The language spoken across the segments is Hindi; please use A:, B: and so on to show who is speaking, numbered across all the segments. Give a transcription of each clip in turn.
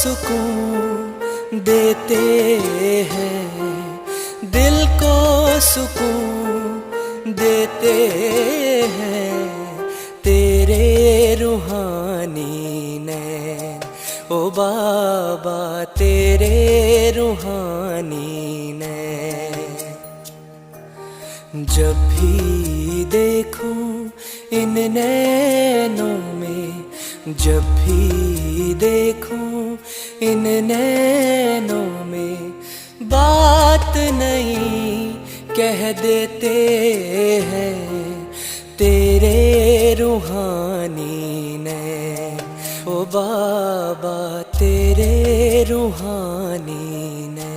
A: सुकून देते हैं, दिल को सुकून देते हैं तेरे रूहानी नैन। ओ बाबा तेरे रूहानी नैन। जब भी देखूं इन नैनों में, जब भी देखूं इन नैनों में, बात नहीं कह देते हैं तेरे रूहानी नैन। ओ बाबा तेरे रूहानी नैन।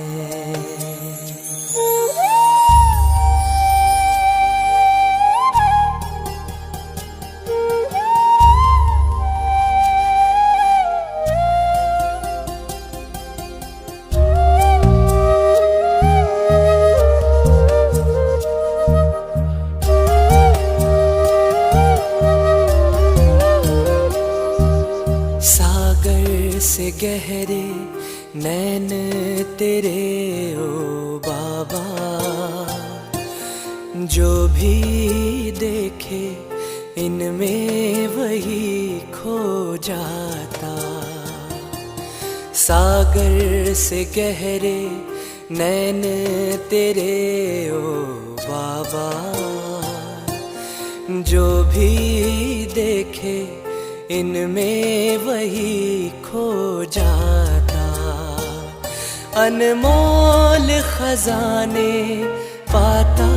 A: सागर से गहरे नैन तेरे ओ बाबा, जो भी देखे इनमें वही खो जाता। सागर से गहरे नैन तेरे ओ बाबा, जो भी देखे इनमें वही खो जाता। अनमोल खजाने पाता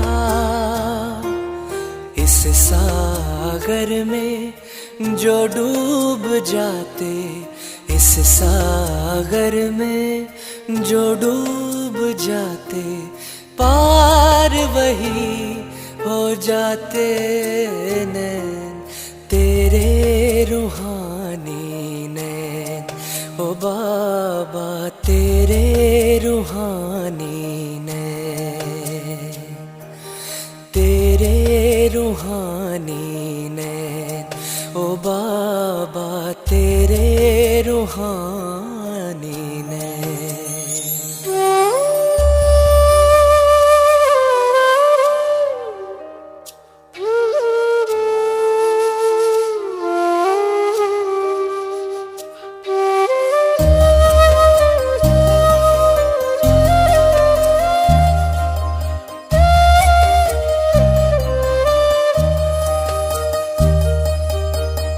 A: इस सागर में जो डूब जाते, इस सागर में जो डूब जाते, पार वही हो जाते नैन तेरे रूहानी नैन। ओ बाबा तेरे रूहानी नैन, तेरे रूहानी नैन। ओ बाबा तेरे रूहानी नैन।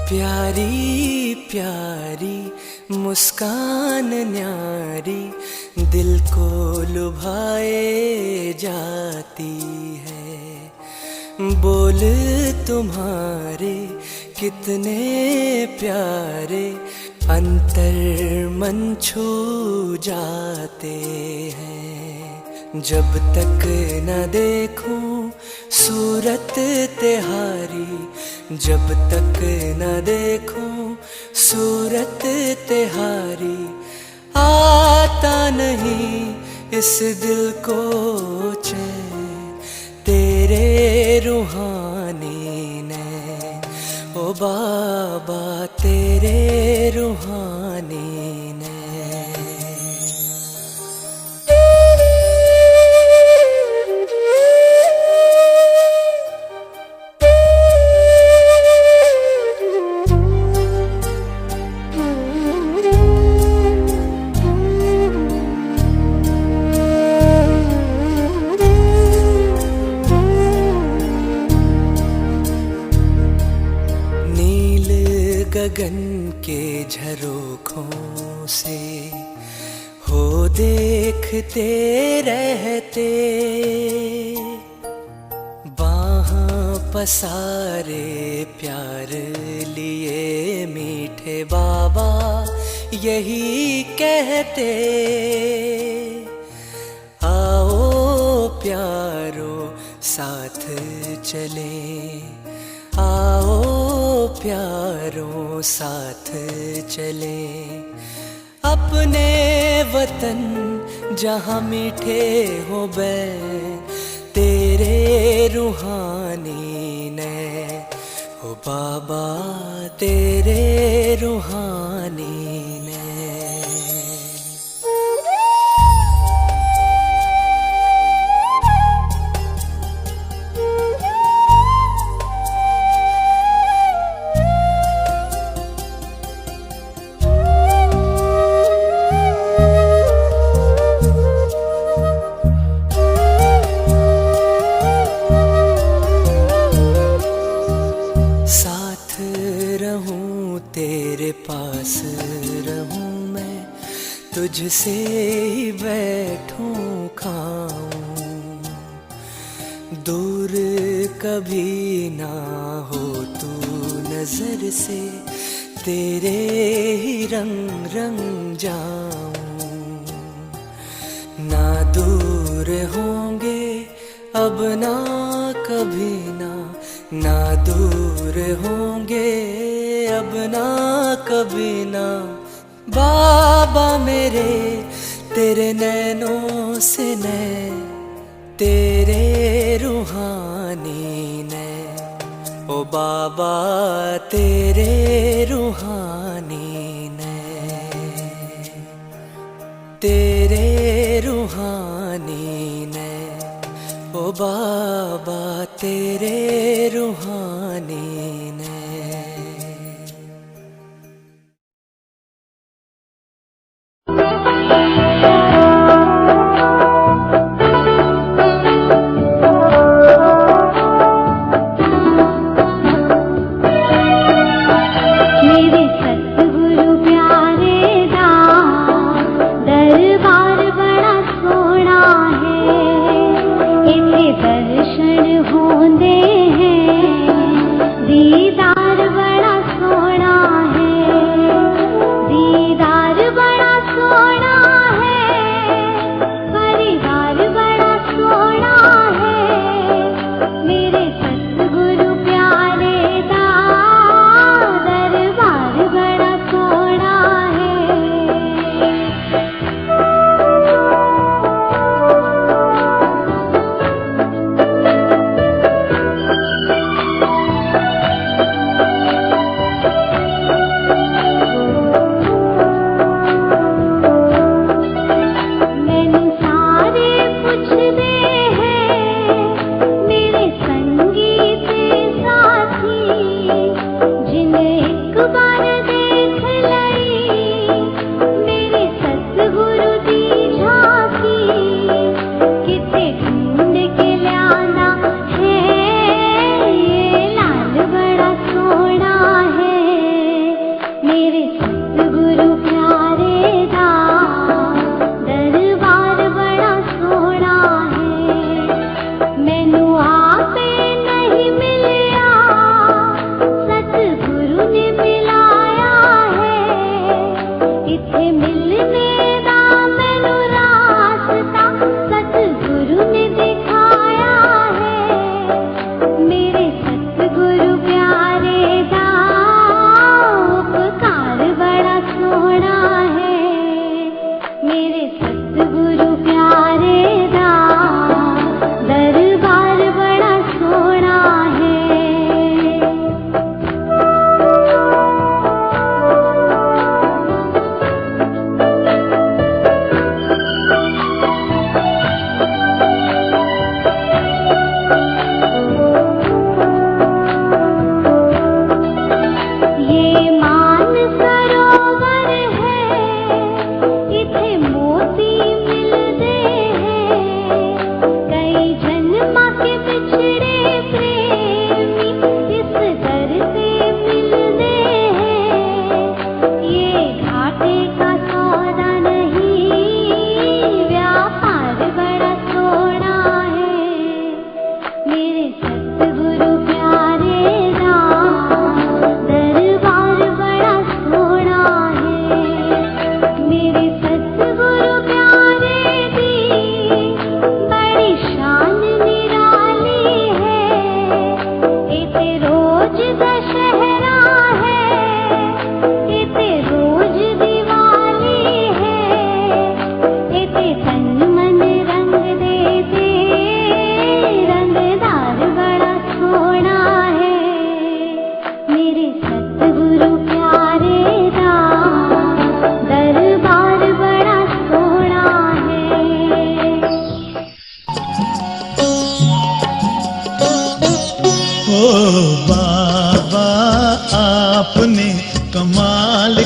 A: प्यारी प्यारी मुस्कान न्यारी दिल को लुभाए जाती है। बोल तुम्हारे कितने प्यारे अंतर मन छू जाते हैं। जब तक न देखूं सूरत तिहारी, जब तक न देखूं सूरत तिहारी, आता नहीं इस दिल को चैन तेरे रूहानी नैन। ओ बाबा तेरे रूहानी नैन। गगन के झरोखों से हो देखते रहते, बाहां पसारे प्यार लिए मीठे बाबा यही कहते। आओ प्यारो साथ चले, आओ प्यारों साथ चले, अपने वतन जहाँ मीठे हो बैन तेरे रूहानी नैन। ओ बाबा तेरे रूहानी नैन। पास रहूं मैं, तुझसे ही बैठूं खाऊं, दूर कभी ना हो तू नजर से, तेरे ही रंग रंग जाऊं। ना दूर होंगे अब ना कभी ना दूर होंगे अब ना कभी ना, बाबा मेरे तेरे नैनों से नैन, तेरे रूहानी नैन, ओ बाबा तेरे रूहानी नैन, तेरे रूहानी नैन, ओ बाबा तेरे रूहानी नैन।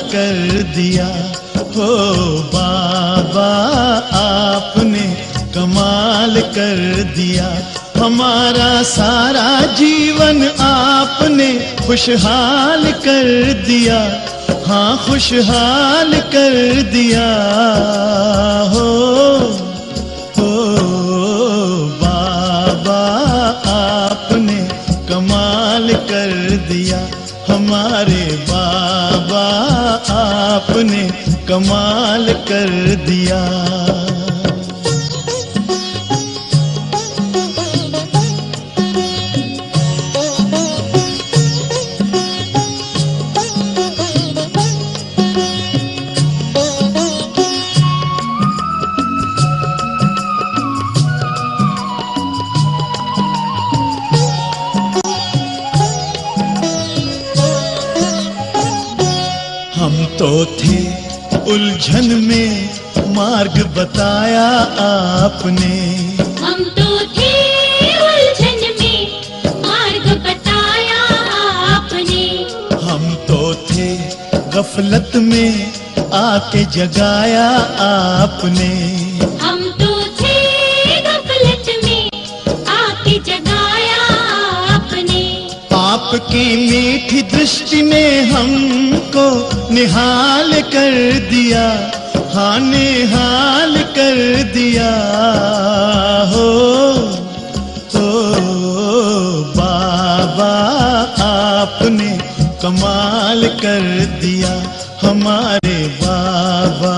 B: कर दिया हो बाबा, आपने कमाल कर दिया। हमारा सारा जीवन आपने खुशहाल कर दिया, हाँ खुशहाल कर दिया हो बाबा आपने कमाल कर दिया, हमारे बाबा आपने कमाल कर दिया। हम तो थे उलझन में मार्ग बताया आपने,
C: हम तो थे उलझन में मार्ग बताया आपने,
B: हम तो थे गफलत में आके जगाया आपने,
C: हम तो थे गफलत में आके जगाया आपने।
B: आपकी मीठी दृष्टि ने हमको निहाल कर दिया, हाँ निहाल कर दिया हो बाबा आपने कमाल कर दिया, हमारे बाबा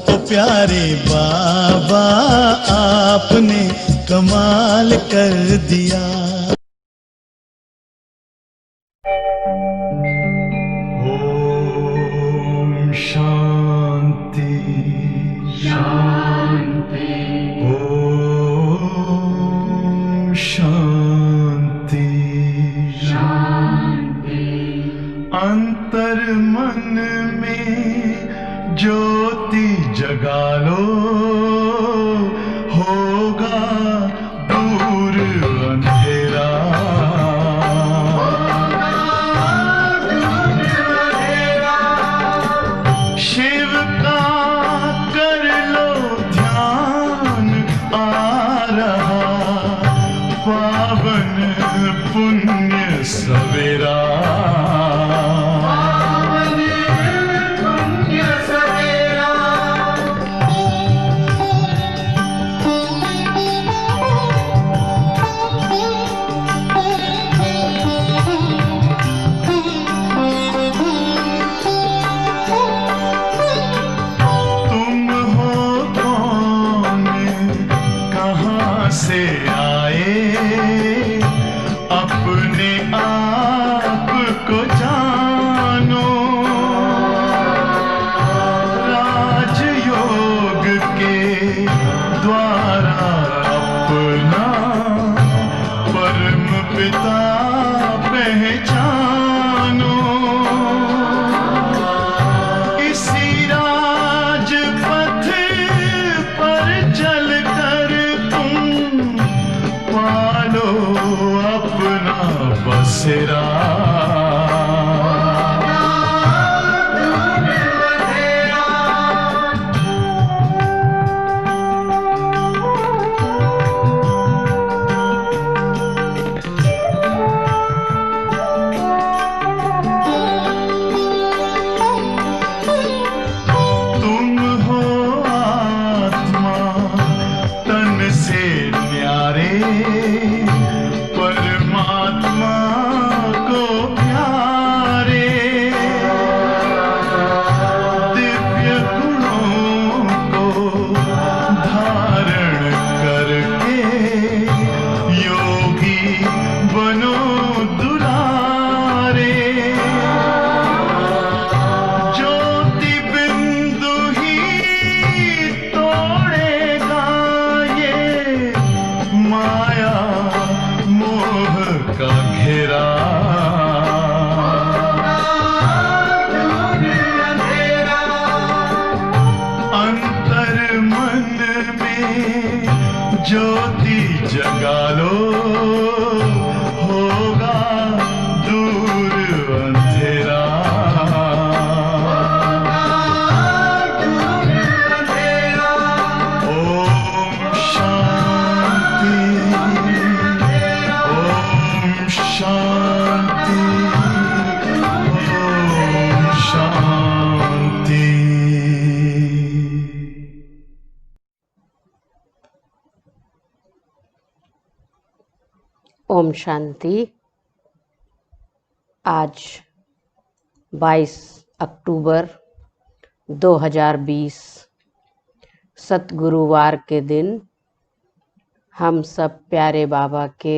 B: ओ प्यारे बाबा आपने कमाल कर दिया। शांति शांति ओम शांति शांति। अंतर मन में ज्योति जगा लो, होगा दूर अंधेरा, शिव का कर लो ध्यान, आ रहा पावन पुण्य सवेरा, पावन पुण्य सवेरा। से आए अपने आप
D: ओम शांति। आज 22 अक्टूबर 2020 सतगुरुवार के दिन हम सब प्यारे बाबा के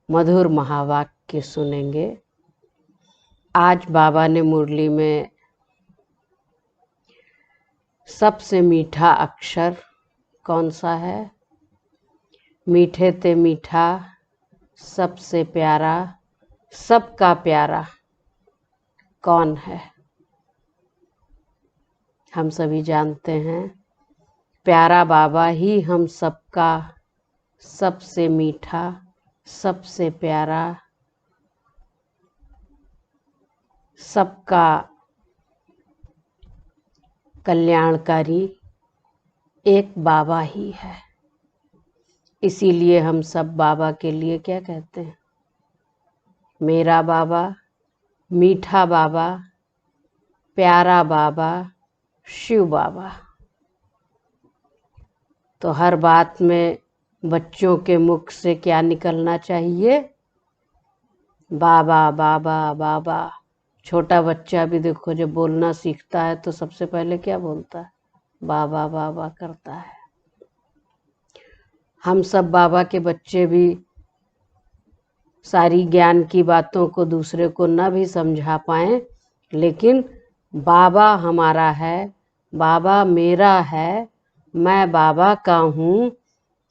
D: मधुर महावाक्य सुनेंगे। आज बाबा ने मुरली में सबसे मीठा अक्षर कौन सा है? मीठे ते मीठा, सबसे प्यारा, सबका प्यारा कौन है? हम सभी जानते हैं प्यारा बाबा ही हम सबका सबसे मीठा, सबसे प्यारा, सबका कल्याणकारी एक बाबा ही है। इसीलिए हम सब बाबा के लिए क्या कहते हैं? मेरा बाबा, मीठा बाबा, प्यारा बाबा, शिव बाबा। तो हर बात में बच्चों के मुख से क्या निकलना चाहिए? बाबा बाबा बाबा। छोटा बच्चा भी देखो जब बोलना सीखता है तो सबसे पहले क्या बोलता है? बाबा बाबा करता है। हम सब बाबा के बच्चे भी सारी ज्ञान की बातों को दूसरे को न भी समझा पाएं, लेकिन बाबा हमारा है, बाबा मेरा है, मैं बाबा का हूँ,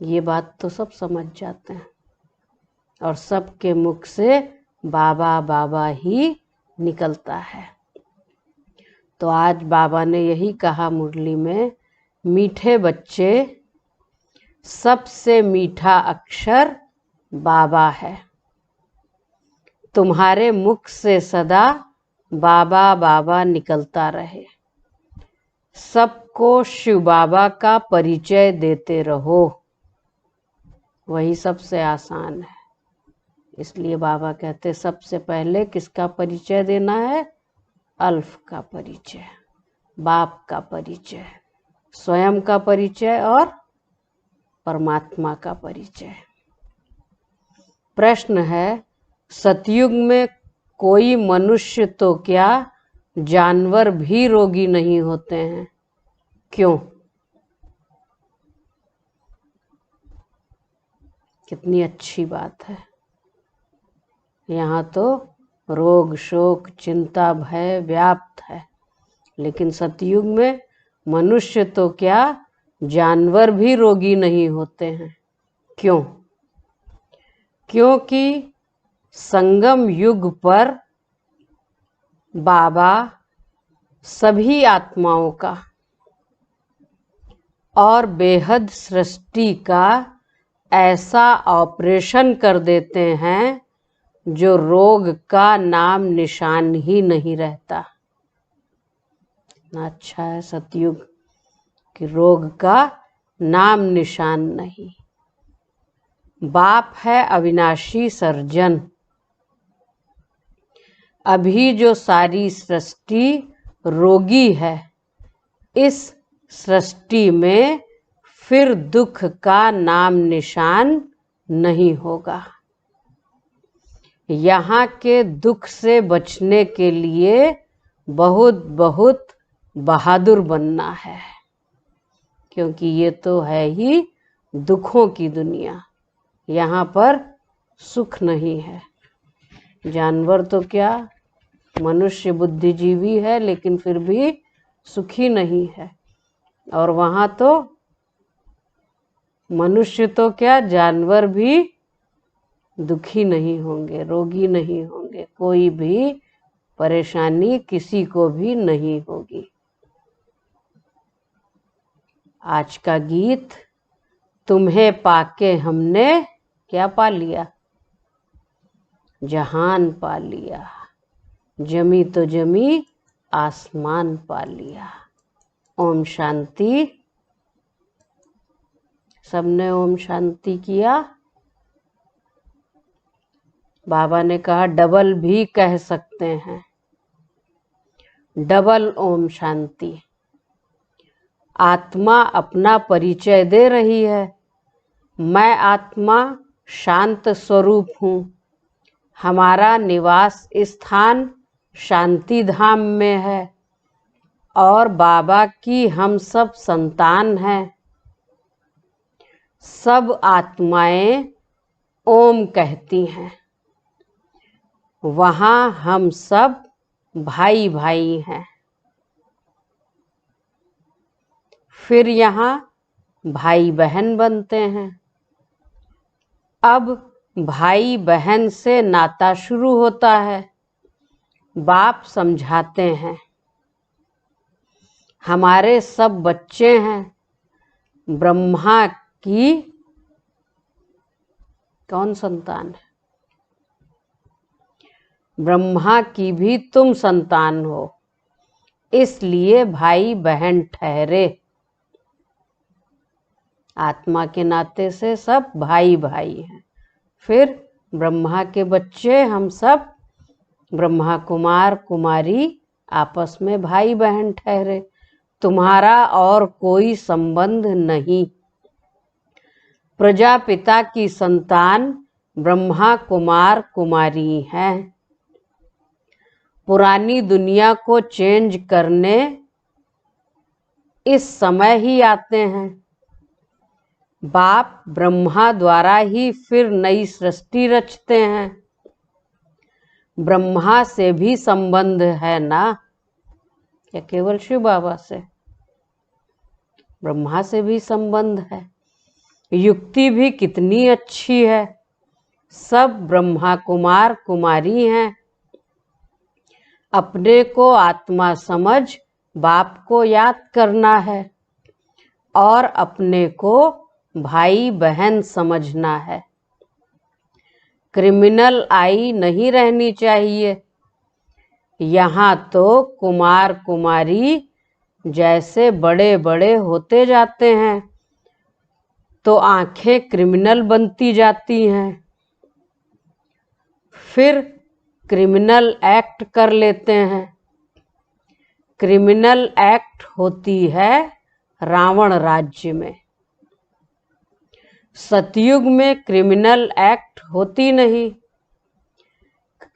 D: ये बात तो सब समझ जाते हैं और सबके मुख से बाबा बाबा ही निकलता है। तो आज बाबा ने यही कहा मुरली में, मीठे बच्चे, सबसे मीठा अक्षर बाबा है। तुम्हारे मुख से सदा बाबा बाबा निकलता रहे। सबको शिव बाबा का परिचय देते रहो, वही सबसे आसान है। इसलिए बाबा कहते सबसे पहले किसका परिचय देना है? अल्फ का परिचय, बाप का परिचय, स्वयं का परिचय और परमात्मा का परिचय। प्रश्न है, सतयुग में कोई मनुष्य तो क्या जानवर भी रोगी नहीं होते हैं, क्यों? कितनी अच्छी बात है। यहाँ तो रोग शोक चिंता भय व्याप्त है, लेकिन सतयुग में मनुष्य तो क्या जानवर भी रोगी नहीं होते हैं, क्यों? क्योंकि संगम युग पर बाबा सभी आत्माओं का और बेहद सृष्टि का ऐसा ऑपरेशन कर देते हैं जो रोग का नाम निशान ही नहीं रहता। इतना अच्छा है सतयुग कि रोग का नाम निशान नहीं। बाप है अविनाशी सर्जन। अभी जो सारी सृष्टि रोगी है, इस सृष्टि में फिर दुख का नाम निशान नहीं होगा। यहाँ के दुख से बचने के लिए बहुत बहुत बहादुर बनना है, क्योंकि ये तो है ही दुखों की दुनिया। यहाँ पर सुख नहीं है। जानवर तो क्या, मनुष्य बुद्धिजीवी है लेकिन फिर भी सुखी नहीं है। और वहाँ तो मनुष्य तो क्या, जानवर भी दुखी नहीं होंगे, रोगी नहीं होंगे, कोई भी परेशानी किसी को भी नहीं होगी। आज का गीत, तुम्हें पाके हमने क्या पा लिया? जहान पा लिया। जमी तो जमी आसमान पा लिया। ओम शांति। सबने ओम शांति किया। बाबा ने कहा डबल भी कह सकते हैं, डबल ओम शांति। आत्मा अपना परिचय दे रही है। मैं आत्मा शांत स्वरूप हूँ। हमारा निवास स्थान शांति धाम में है और बाबा की हम सब संतान हैं। सब आत्माएं ओम कहती हैं। वहाँ हम सब भाई भाई हैं। फिर यहाँ भाई बहन बनते हैं। अब भाई बहन से नाता शुरू होता है। बाप समझाते हैं, हमारे सब बच्चे हैं। ब्रह्मा की कौन संतान है? ब्रह्मा की भी तुम संतान हो, इसलिए भाई बहन ठहरे। आत्मा के नाते से सब भाई भाई हैं। फिर ब्रह्मा के बच्चे हम सब, ब्रह्मा कुमार कुमारी आपस में भाई बहन ठहरे। तुम्हारा और कोई संबंध नहीं। प्रजापिता की संतान ब्रह्मा कुमार कुमारी हैं। पुरानी दुनिया को चेंज करने इस समय ही आते हैं। बाप ब्रह्मा द्वारा ही फिर नई सृष्टि रचते हैं। ब्रह्मा से भी संबंध है ना, या केवल शिव बाबा से? ब्रह्मा से भी संबंध है। युक्ति भी कितनी अच्छी है। सब ब्रह्मा कुमार कुमारी हैं। अपने को आत्मा समझ बाप को याद करना है और अपने को भाई बहन समझना है। क्रिमिनल आई नहीं रहनी चाहिए। यहाँ तो कुमार कुमारी जैसे बड़े बड़े होते जाते हैं तो आंखें क्रिमिनल बनती जाती हैं। फिर क्रिमिनल एक्ट कर लेते हैं। क्रिमिनल एक्ट होती है रावण राज्य में। सतयुग में क्रिमिनल एक्ट होती नहीं।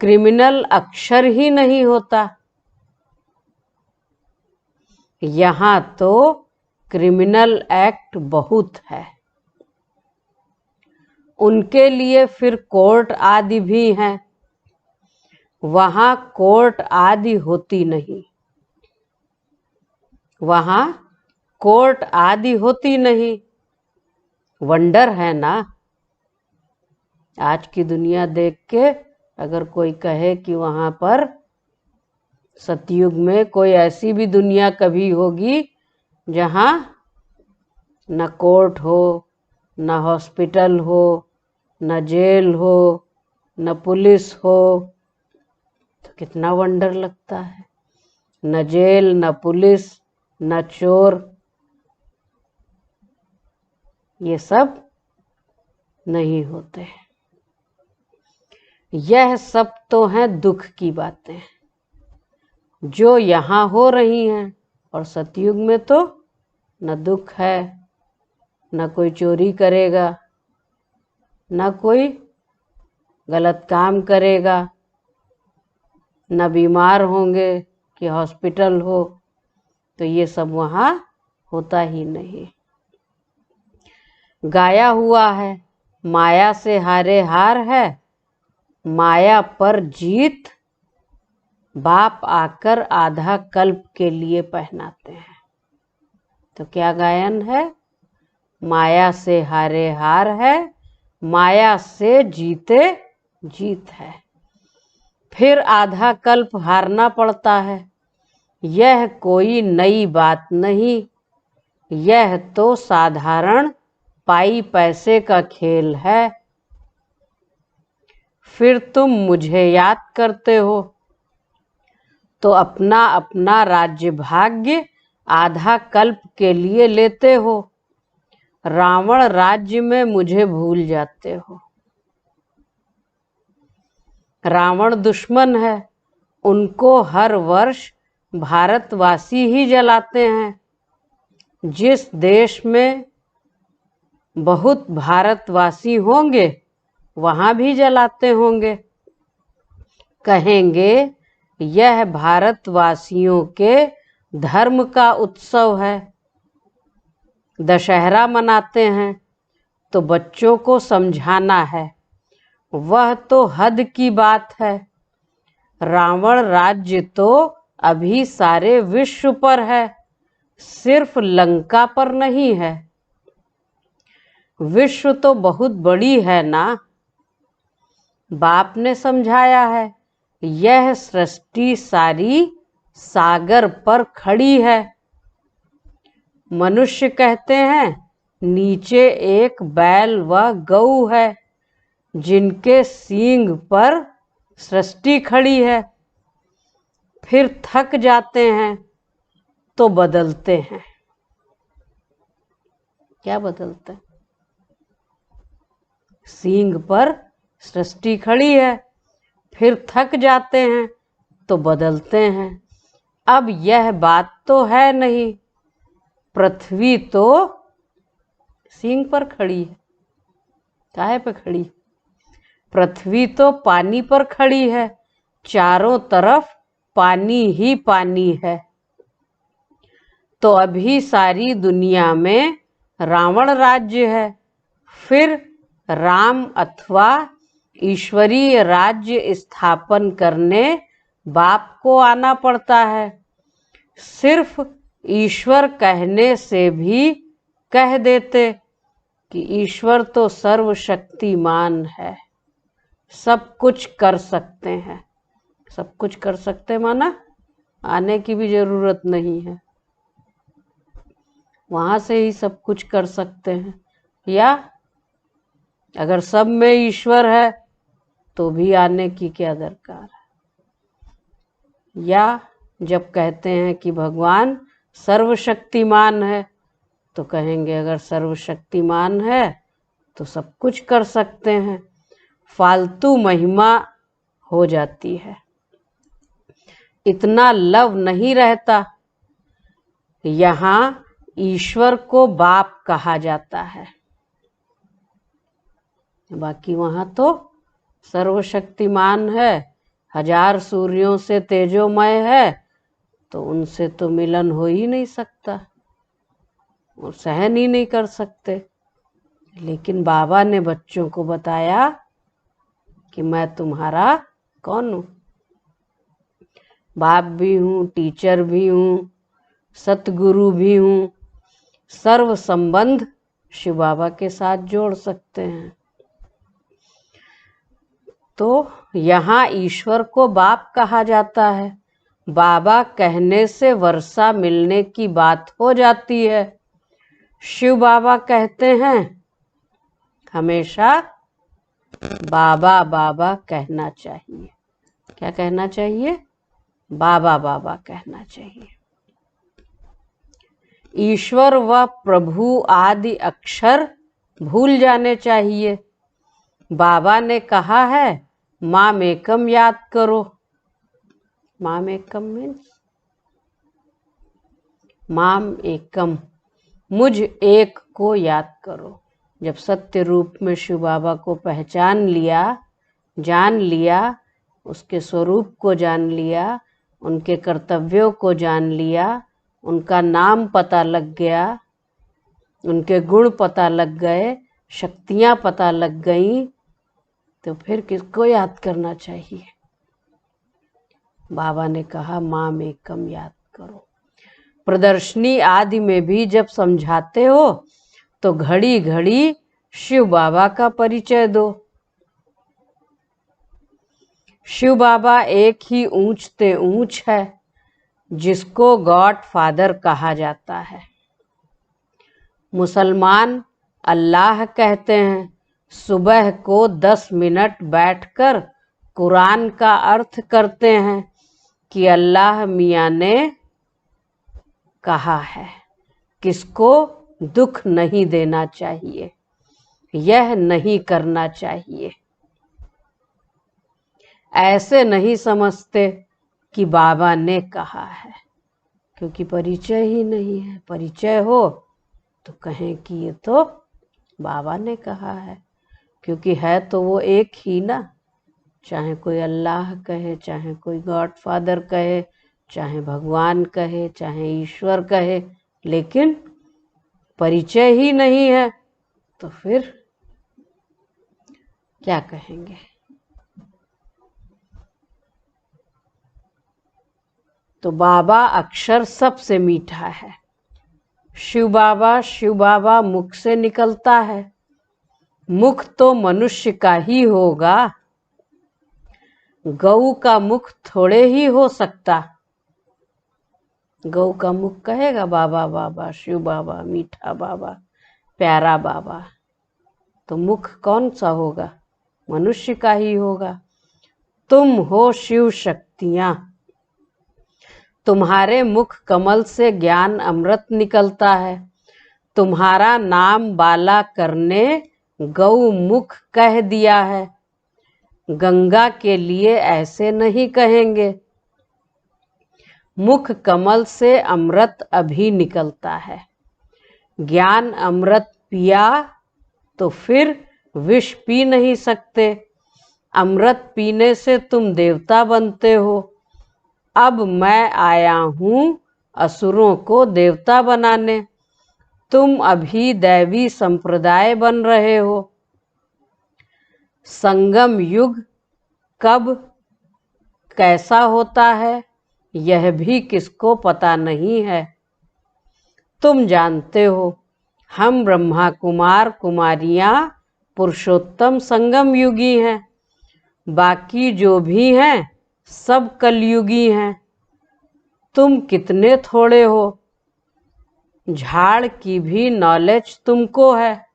D: क्रिमिनल अक्षर ही नहीं होता। यहाँ तो क्रिमिनल एक्ट बहुत है। उनके लिए फिर कोर्ट आदि भी हैं। वहाँ कोर्ट आदि होती नहीं। वहाँ कोर्ट आदि होती नहीं। वंडर है ना। आज की दुनिया देख के अगर कोई कहे कि वहाँ पर सतयुग में कोई ऐसी भी दुनिया कभी होगी जहाँ न कोर्ट हो, न हॉस्पिटल हो, न जेल हो, न पुलिस हो, तो कितना वंडर लगता है। न जेल, न पुलिस, न चोर, ये सब नहीं होते। यह सब तो हैं दुख की बातें जो यहाँ हो रही हैं। और सतयुग में तो न दुख है, न कोई चोरी करेगा, न कोई गलत काम करेगा, न बीमार होंगे कि हॉस्पिटल हो, तो ये सब वहाँ होता ही नहीं। गाया हुआ है, माया से हारे हार है, माया पर जीत बाप आकर आधा कल्प के लिए पहनाते हैं। तो क्या गायन है? माया से हारे हार है, माया से जीते जीत है। फिर आधा कल्प हारना पड़ता है। यह कोई नई बात नहीं। यह तो साधारण पाई पैसे का खेल है। फिर तुम मुझे याद करते हो तो अपना अपना राज्य भाग्य आधा कल्प के लिए लेते हो। रावण राज्य में मुझे भूल जाते हो। रावण दुश्मन है। उनको हर वर्ष भारतवासी ही जलाते हैं। जिस देश में बहुत भारतवासी होंगे वहां भी जलाते होंगे। कहेंगे यह भारतवासियों के धर्म का उत्सव है, दशहरा मनाते हैं। तो बच्चों को समझाना है, वह तो हद की बात है। रावण राज्य तो अभी सारे विश्व पर है, सिर्फ लंका पर नहीं है। विश्व तो बहुत बड़ी है ना। बाप ने समझाया है, यह सृष्टि सारी सागर पर खड़ी है। मनुष्य कहते हैं नीचे एक बैल व गऊ है, जिनके सींग पर सृष्टि खड़ी है। फिर थक जाते हैं तो बदलते हैं। क्या बदलते हैं? सींग पर सृष्टि खड़ी है, फिर थक जाते हैं तो बदलते हैं। अब यह बात तो है नहीं, पृथ्वी तो सींग पर खड़ी है। काहे पे खड़ी? पृथ्वी तो पानी पर खड़ी है, चारों तरफ पानी ही पानी है। तो अभी सारी दुनिया में रावण राज्य है, फिर राम अथवा ईश्वरीय राज्य स्थापन करने बाप को आना पड़ता है। सिर्फ ईश्वर कहने से भी कह देते कि ईश्वर तो सर्वशक्तिमान है, सब कुछ कर सकते हैं। सब कुछ कर सकते माना आने की भी जरूरत नहीं है, वहां से ही सब कुछ कर सकते हैं। या अगर सब में ईश्वर है तो भी आने की क्या दरकार है। या जब कहते हैं कि भगवान सर्वशक्तिमान है, तो कहेंगे अगर सर्वशक्तिमान है तो सब कुछ कर सकते हैं। फालतू महिमा हो जाती है, इतना लव नहीं रहता। यहाँ ईश्वर को बाप कहा जाता है, बाकी वहां तो सर्वशक्तिमान है, हजार सूर्यों से तेजोमय है, तो उनसे तो मिलन हो ही नहीं सकता और सहन ही नहीं कर सकते। लेकिन बाबा ने बच्चों को बताया कि मैं तुम्हारा कौन हूँ, बाप भी हूँ, टीचर भी हूँ, सतगुरु भी हूँ। सर्व संबंध शिव बाबा के साथ जोड़ सकते हैं। तो यहाँ ईश्वर को बाप कहा जाता है। बाबा कहने से वर्षा मिलने की बात हो जाती है। शिव बाबा कहते हैं हमेशा बाबा बाबा कहना चाहिए। क्या कहना चाहिए? बाबा बाबा कहना चाहिए। ईश्वर व प्रभु आदि अक्षर भूल जाने चाहिए। बाबा ने कहा है माम एकम याद करो। माम एकम मीन्स माम एकम, मुझ एक को याद करो। जब सत्य रूप में शिव बाबा को पहचान लिया, जान लिया, उसके स्वरूप को जान लिया, उनके कर्तव्यों को जान लिया, उनका नाम पता लग गया, उनके गुण पता लग गए, शक्तियाँ पता लग गईं, तो फिर किसको याद करना चाहिए? बाबा ने कहा माम एकम याद करो। प्रदर्शनी आदि में भी जब समझाते हो तो घड़ी घड़ी शिव बाबा का परिचय दो। शिव बाबा एक ही ऊंचते ऊंच है, जिसको गॉड फादर कहा जाता है। मुसलमान अल्लाह कहते हैं। सुबह को 10 मिनट बैठकर कुरान का अर्थ करते हैं कि अल्लाह मियाँ ने कहा है किसको दुख नहीं देना चाहिए, यह नहीं करना चाहिए। ऐसे नहीं समझते कि बाबा ने कहा है, क्योंकि परिचय ही नहीं है। परिचय हो तो कहें कि ये तो बाबा ने कहा है। क्योंकि है तो वो एक ही ना। चाहे कोई अल्लाह कहे, चाहे कोई गॉड फादर कहे, चाहे भगवान कहे, चाहे ईश्वर कहे, लेकिन परिचय ही नहीं है तो फिर क्या कहेंगे। तो बाबा अक्षर सबसे मीठा है। शिव बाबा मुख से निकलता है। मुख तो मनुष्य का ही होगा, गऊ का मुख थोड़े ही हो सकता। गऊ का मुख कहेगा बाबा बाबा, शिव बाबा, मीठा बाबा, प्यारा बाबा, तो मुख कौन सा होगा? मनुष्य का ही होगा। तुम हो शिव शक्तियां, तुम्हारे मुख कमल से ज्ञान अमृत निकलता है। तुम्हारा नाम बाला करने गौ मुख कह दिया है। गंगा के लिए ऐसे नहीं कहेंगे। मुख कमल से अमृत अभी निकलता है। ज्ञान अमृत पिया तो फिर विष पी नहीं सकते। अमृत पीने से तुम देवता बनते हो। अब मैं आया हूँ असुरों को देवता बनाने। तुम अभी दैवी संप्रदाय बन रहे हो। संगम युग कब कैसा होता है यह भी किसको पता नहीं है। तुम जानते हो हम ब्रह्मा कुमार कुमारियाँ पुरुषोत्तम संगम युगी हैं। बाकी जो भी हैं सब कलयुगी हैं। तुम कितने थोड़े हो। झाड़ की भी नॉलेज तुमको है।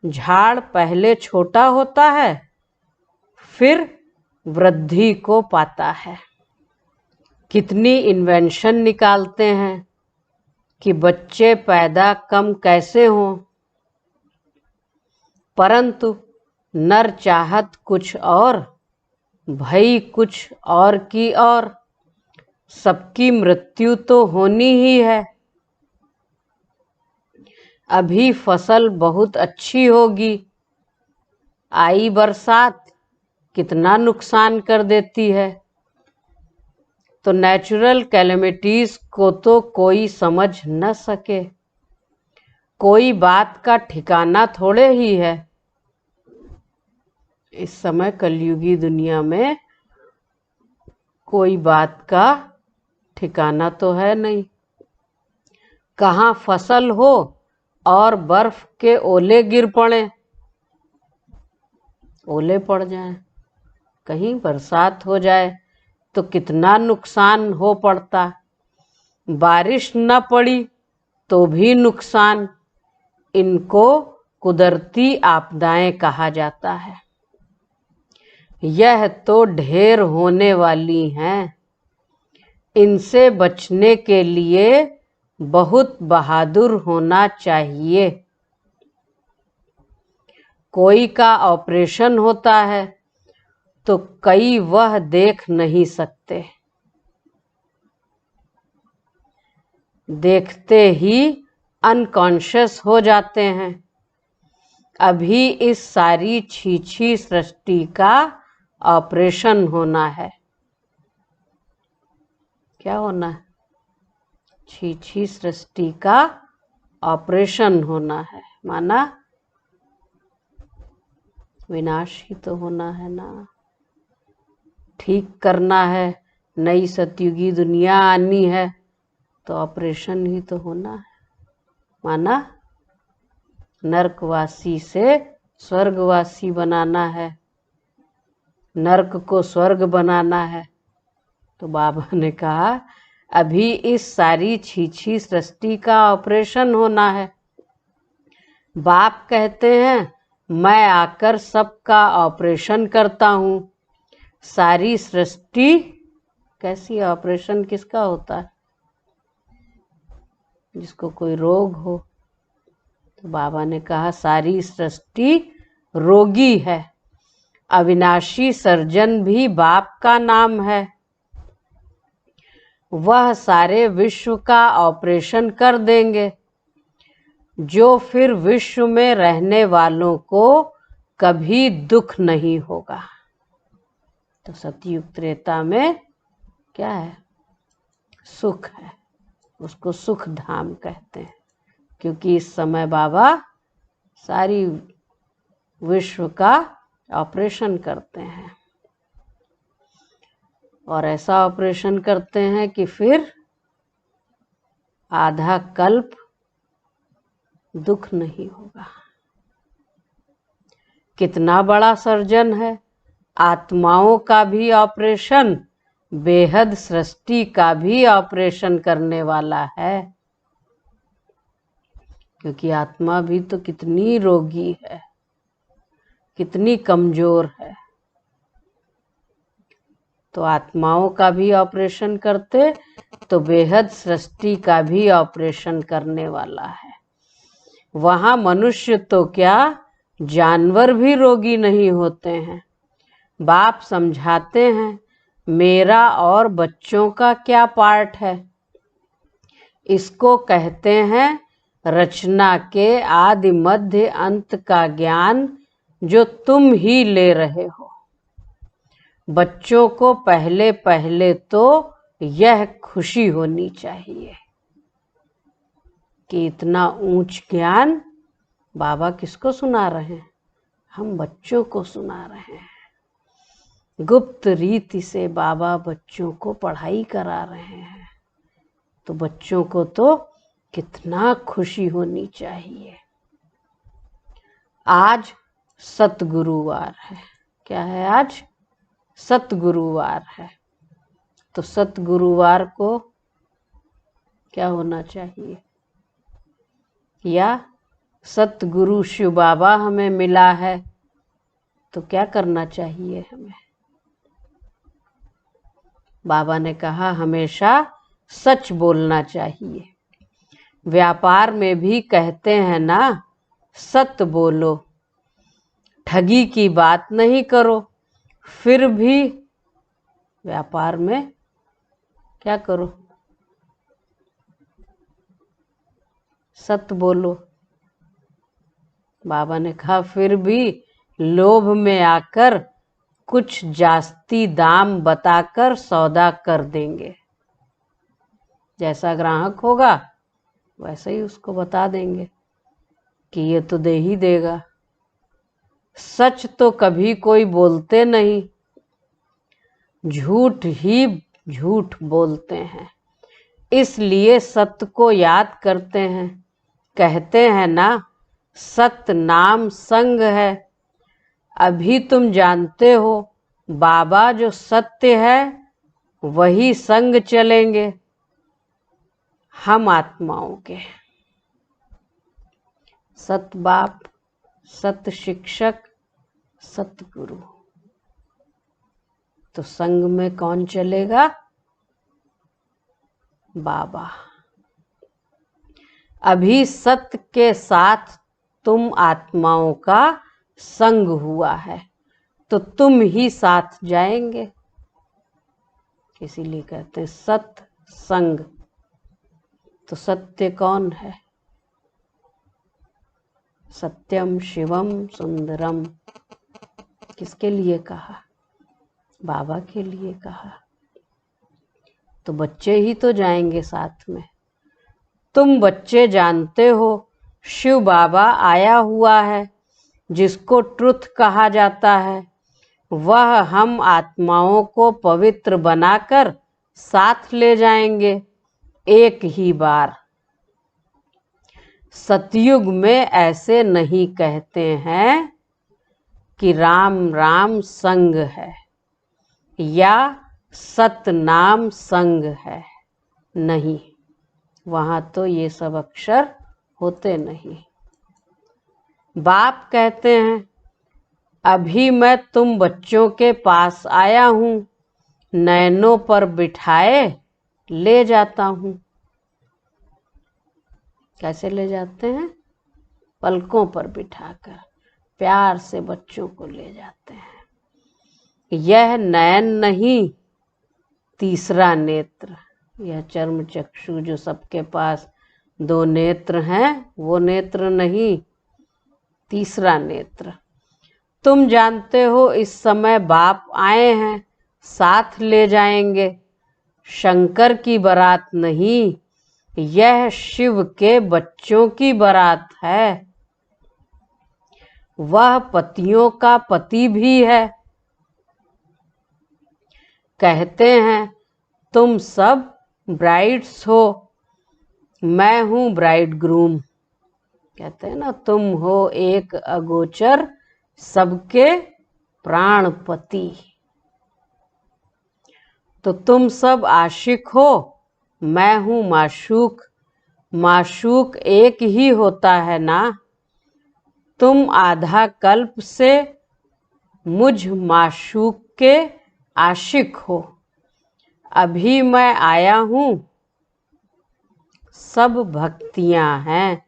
D: झाड़ पहले छोटा होता है फिर वृद्धि को पाता है। कितनी इन्वेंशन निकालते हैं कि बच्चे पैदा कम कैसे हों, परंतु नर चाहत कुछ और भई कुछ और की और। सबकी मृत्यु तो होनी ही है। अभी फसल बहुत अच्छी होगी, आई बरसात कितना नुकसान कर देती है। तो नेचुरल कैलेमिटीज को तो कोई समझ न सके। कोई बात का ठिकाना थोड़े ही है। इस समय कलयुगी दुनिया में कोई बात का ठिकाना तो है नहीं। कहाँ फसल हो और बर्फ के ओले गिर पड़े, ओले पड़ जाएं, कहीं बरसात हो जाए तो कितना नुकसान हो पड़ता। बारिश न पड़ी तो भी नुकसान। इनको कुदरती आपदाएं कहा जाता है। यह तो ढेर होने वाली हैं। इनसे बचने के लिए बहुत बहादुर होना चाहिए। कोई का ऑपरेशन होता है तो कई वह देख नहीं सकते। देखते ही अनकॉन्शियस हो जाते हैं। अभी इस सारी छीछी सृष्टि का ऑपरेशन होना है। क्या होना है? छीछी सृष्टि का ऑपरेशन होना है। माना विनाश ही तो होना है ना। ठीक करना है, नई सतयुगी दुनिया आनी है तो ऑपरेशन ही तो होना है। माना नरकवासी से स्वर्गवासी बनाना है, नरक को स्वर्ग बनाना है। तो बाबा ने कहा अभी इस सारी छीछी सृष्टि का ऑपरेशन होना है। बाप कहते हैं मैं आकर सबका ऑपरेशन करता हूँ। सारी सृष्टि कैसी ऑपरेशन किसका होता है? जिसको कोई रोग हो। तो बाबा ने कहा सारी सृष्टि रोगी है। अविनाशी सर्जन भी बाप का नाम है। वह सारे विश्व का ऑपरेशन कर देंगे। जो फिर विश्व में रहने वालों को कभी दुख नहीं होगा। तो सतयुग त्रेता में क्या है? सुख है, उसको सुख धाम कहते हैं, क्योंकि इस समय बाबा सारी विश्व का ऑपरेशन करते हैं, और ऐसा ऑपरेशन करते हैं कि फिर आधा कल्प दुख नहीं होगा। कितना बड़ा सर्जन है, आत्माओं का भी ऑपरेशन, बेहद सृष्टि का भी ऑपरेशन करने वाला है। क्योंकि आत्मा भी तो कितनी रोगी है, कितनी कमजोर है। तो आत्माओं का भी ऑपरेशन करते तो बेहद सृष्टि का भी ऑपरेशन करने वाला है। वहां मनुष्य तो क्या, जानवर भी रोगी नहीं होते हैं। बाप समझाते हैं मेरा और बच्चों का क्या पार्ट है। इसको कहते हैं रचना के आदि मध्य अंत का ज्ञान जो तुम ही ले रहे हो। बच्चों को पहले पहले तो यह खुशी होनी चाहिए कि इतना ऊंच ज्ञान बाबा किसको सुना रहे हैं? हम बच्चों को सुना रहे हैं। गुप्त रीति से बाबा बच्चों को पढ़ाई करा रहे हैं, तो बच्चों को तो कितना खुशी होनी चाहिए। आज सतगुरुवार है। क्या है आज? सतगुरुवार है। तो सतगुरुवार को क्या होना चाहिए? या सतगुरु शिव बाबा हमें मिला है तो क्या करना चाहिए हमें? बाबा ने कहा हमेशा सच बोलना चाहिए। व्यापार में भी कहते हैं ना, सत बोलो, ठगी की बात नहीं करो। फिर भी व्यापार में क्या करो? सत बोलो। बाबा ने कहा फिर भी लोभ में आकर कुछ जास्ती दाम बताकर सौदा कर देंगे। जैसा ग्राहक होगा वैसे ही उसको बता देंगे कि ये तो दे ही देगा। सच तो कभी कोई बोलते नहीं, झूठ ही झूठ बोलते हैं। इसलिए सत्य को याद करते हैं। कहते हैं ना, सत्य नाम संग है। अभी तुम जानते हो बाबा जो सत्य है वही संग चलेंगे हम आत्माओं के। सत बाप, सत शिक्षक, सतगुरु। तो संग में कौन चलेगा? बाबा। अभी सत्य के साथ तुम आत्माओं का संग हुआ है तो तुम ही साथ जाएंगे। इसीलिए कहते हैं सत संग। तो सत्य कौन है? सत्यम शिवम सुंदरम। किसके लिए कहा? बाबा के लिए कहा। तो बच्चे ही तो जाएंगे साथ में। तुम बच्चे जानते हो शिव बाबा आया हुआ है, जिसको ट्रुथ कहा जाता है। वह हम आत्माओं को पवित्र बनाकर साथ ले जाएंगे एक ही बार। सतयुग में ऐसे नहीं कहते हैं कि राम राम संग है या सत नाम संग है। नहीं, वहां तो ये सब अक्षर होते नहीं। बाप कहते हैं अभी मैं तुम बच्चों के पास आया हूं, नैनों पर बिठाए ले जाता हूं। कैसे ले जाते हैं? पलकों पर बिठाकर प्यार से बच्चों को ले जाते हैं। यह नयन नहीं, तीसरा नेत्र। यह चर्म चक्षु जो सबके पास दो नेत्र हैं, वो नेत्र नहीं, तीसरा नेत्र। तुम जानते हो इस समय बाप आए हैं, साथ ले जाएंगे। शंकर की बारात नहीं, यह शिव के बच्चों की बारात है। वह पतियों का पति भी है। कहते हैं तुम सब ब्राइड्स हो, मैं हूं ब्राइड ग्रूम। कहते हैं ना, तुम हो एक अगोचर सबके प्राणपति। तो तुम सब आशिक हो, मैं हूं माशूक। माशूक एक ही होता है ना। तुम आधा कल्प से मुझ माशूक के आशिक हो। अभी मैं आया हूं, सब भक्तियां हैं।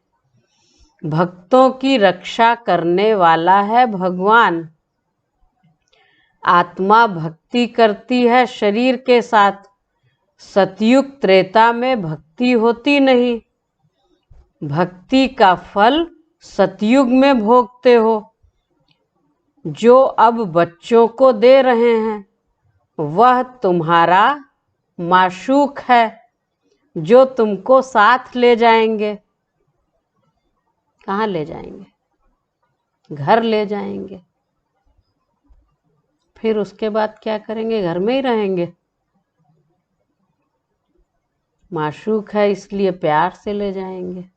D: भक्तों की रक्षा करने वाला है भगवान। आत्मा भक्ति करती है शरीर के साथ। सतयुग त्रेता में भक्ति होती नहीं। भक्ति का फल सतयुग में भोगते हो। जो अब बच्चों को दे रहे हैं वह तुम्हारा माशूक है, जो तुमको साथ ले जाएंगे। कहाँ ले जाएंगे? घर ले जाएंगे। फिर उसके बाद क्या करेंगे? घर में ही रहेंगे। माशूक है इसलिए प्यार से ले जाएंगे।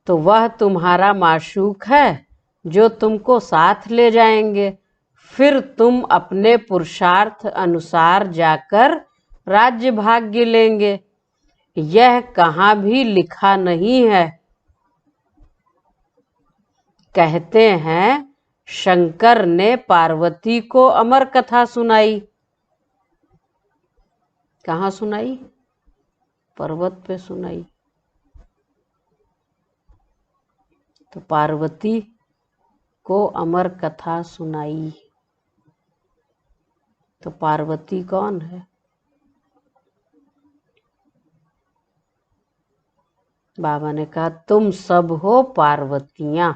D: तो वह तुम्हारा माशूक है जो तुमको साथ ले जाएंगे। फिर तुम अपने पुरुषार्थ अनुसार जाकर राज्य भाग्य लेंगे। यह कहाँ भी लिखा नहीं है। कहते हैं शंकर ने पार्वती को अमर कथा सुनाई। कहाँ सुनाई? पर्वत पे सुनाई। तो पार्वती को अमर कथा सुनाई। तो पार्वती कौन है? बाबा ने कहा तुम सब हो पार्वतियां।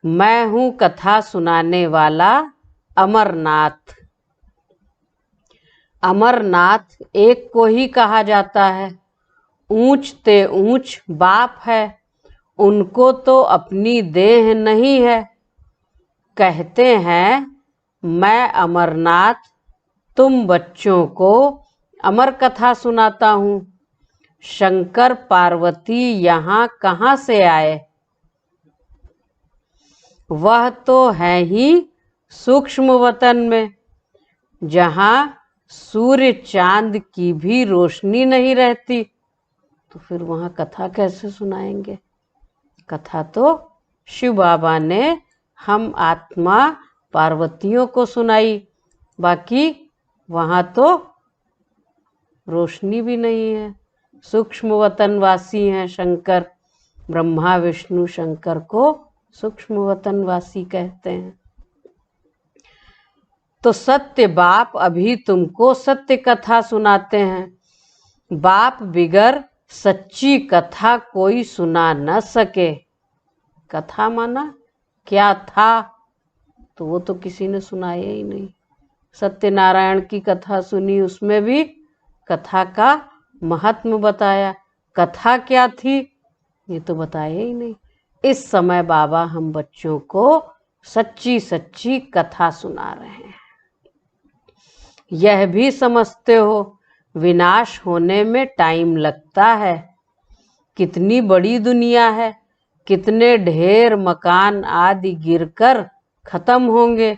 D: मैं हूं कथा सुनाने वाला अमरनाथ। अमरनाथ एक को ही कहा जाता है। ऊंच ते ऊंच बाप है, उनको तो अपनी देह नहीं है। कहते हैं मैं अमरनाथ तुम बच्चों को अमर कथा सुनाता हूँ। शंकर पार्वती यहाँ कहाँ से आए? वह तो है ही सूक्ष्म वतन में, जहाँ सूर्य चांद की भी रोशनी नहीं रहती। तो फिर वहाँ कथा कैसे सुनाएंगे? कथा तो शिव बाबा ने हम आत्मा पार्वतियों को सुनाई। बाकी वहाँ तो रोशनी भी नहीं है। सूक्ष्म वतनवासी हैं शंकर। ब्रह्मा विष्णु शंकर को सूक्ष्म वतनवासी कहते हैं। तो सत्य बाप अभी तुमको सत्य कथा सुनाते हैं। बाप बिगर सच्ची कथा कोई सुना न सके। कथा माना क्या था? तो वो तो किसी ने सुनाया ही नहीं। सत्यनारायण की कथा सुनी, उसमें भी कथा का महात्म बताया। कथा क्या थी ये तो बताया ही नहीं। इस समय बाबा हम बच्चों को सच्ची सच्ची कथा सुना रहे हैं। यह भी समझते हो विनाश होने में टाइम लगता है। कितनी बड़ी दुनिया है, कितने ढेर मकान आदि गिरकर खत्म होंगे।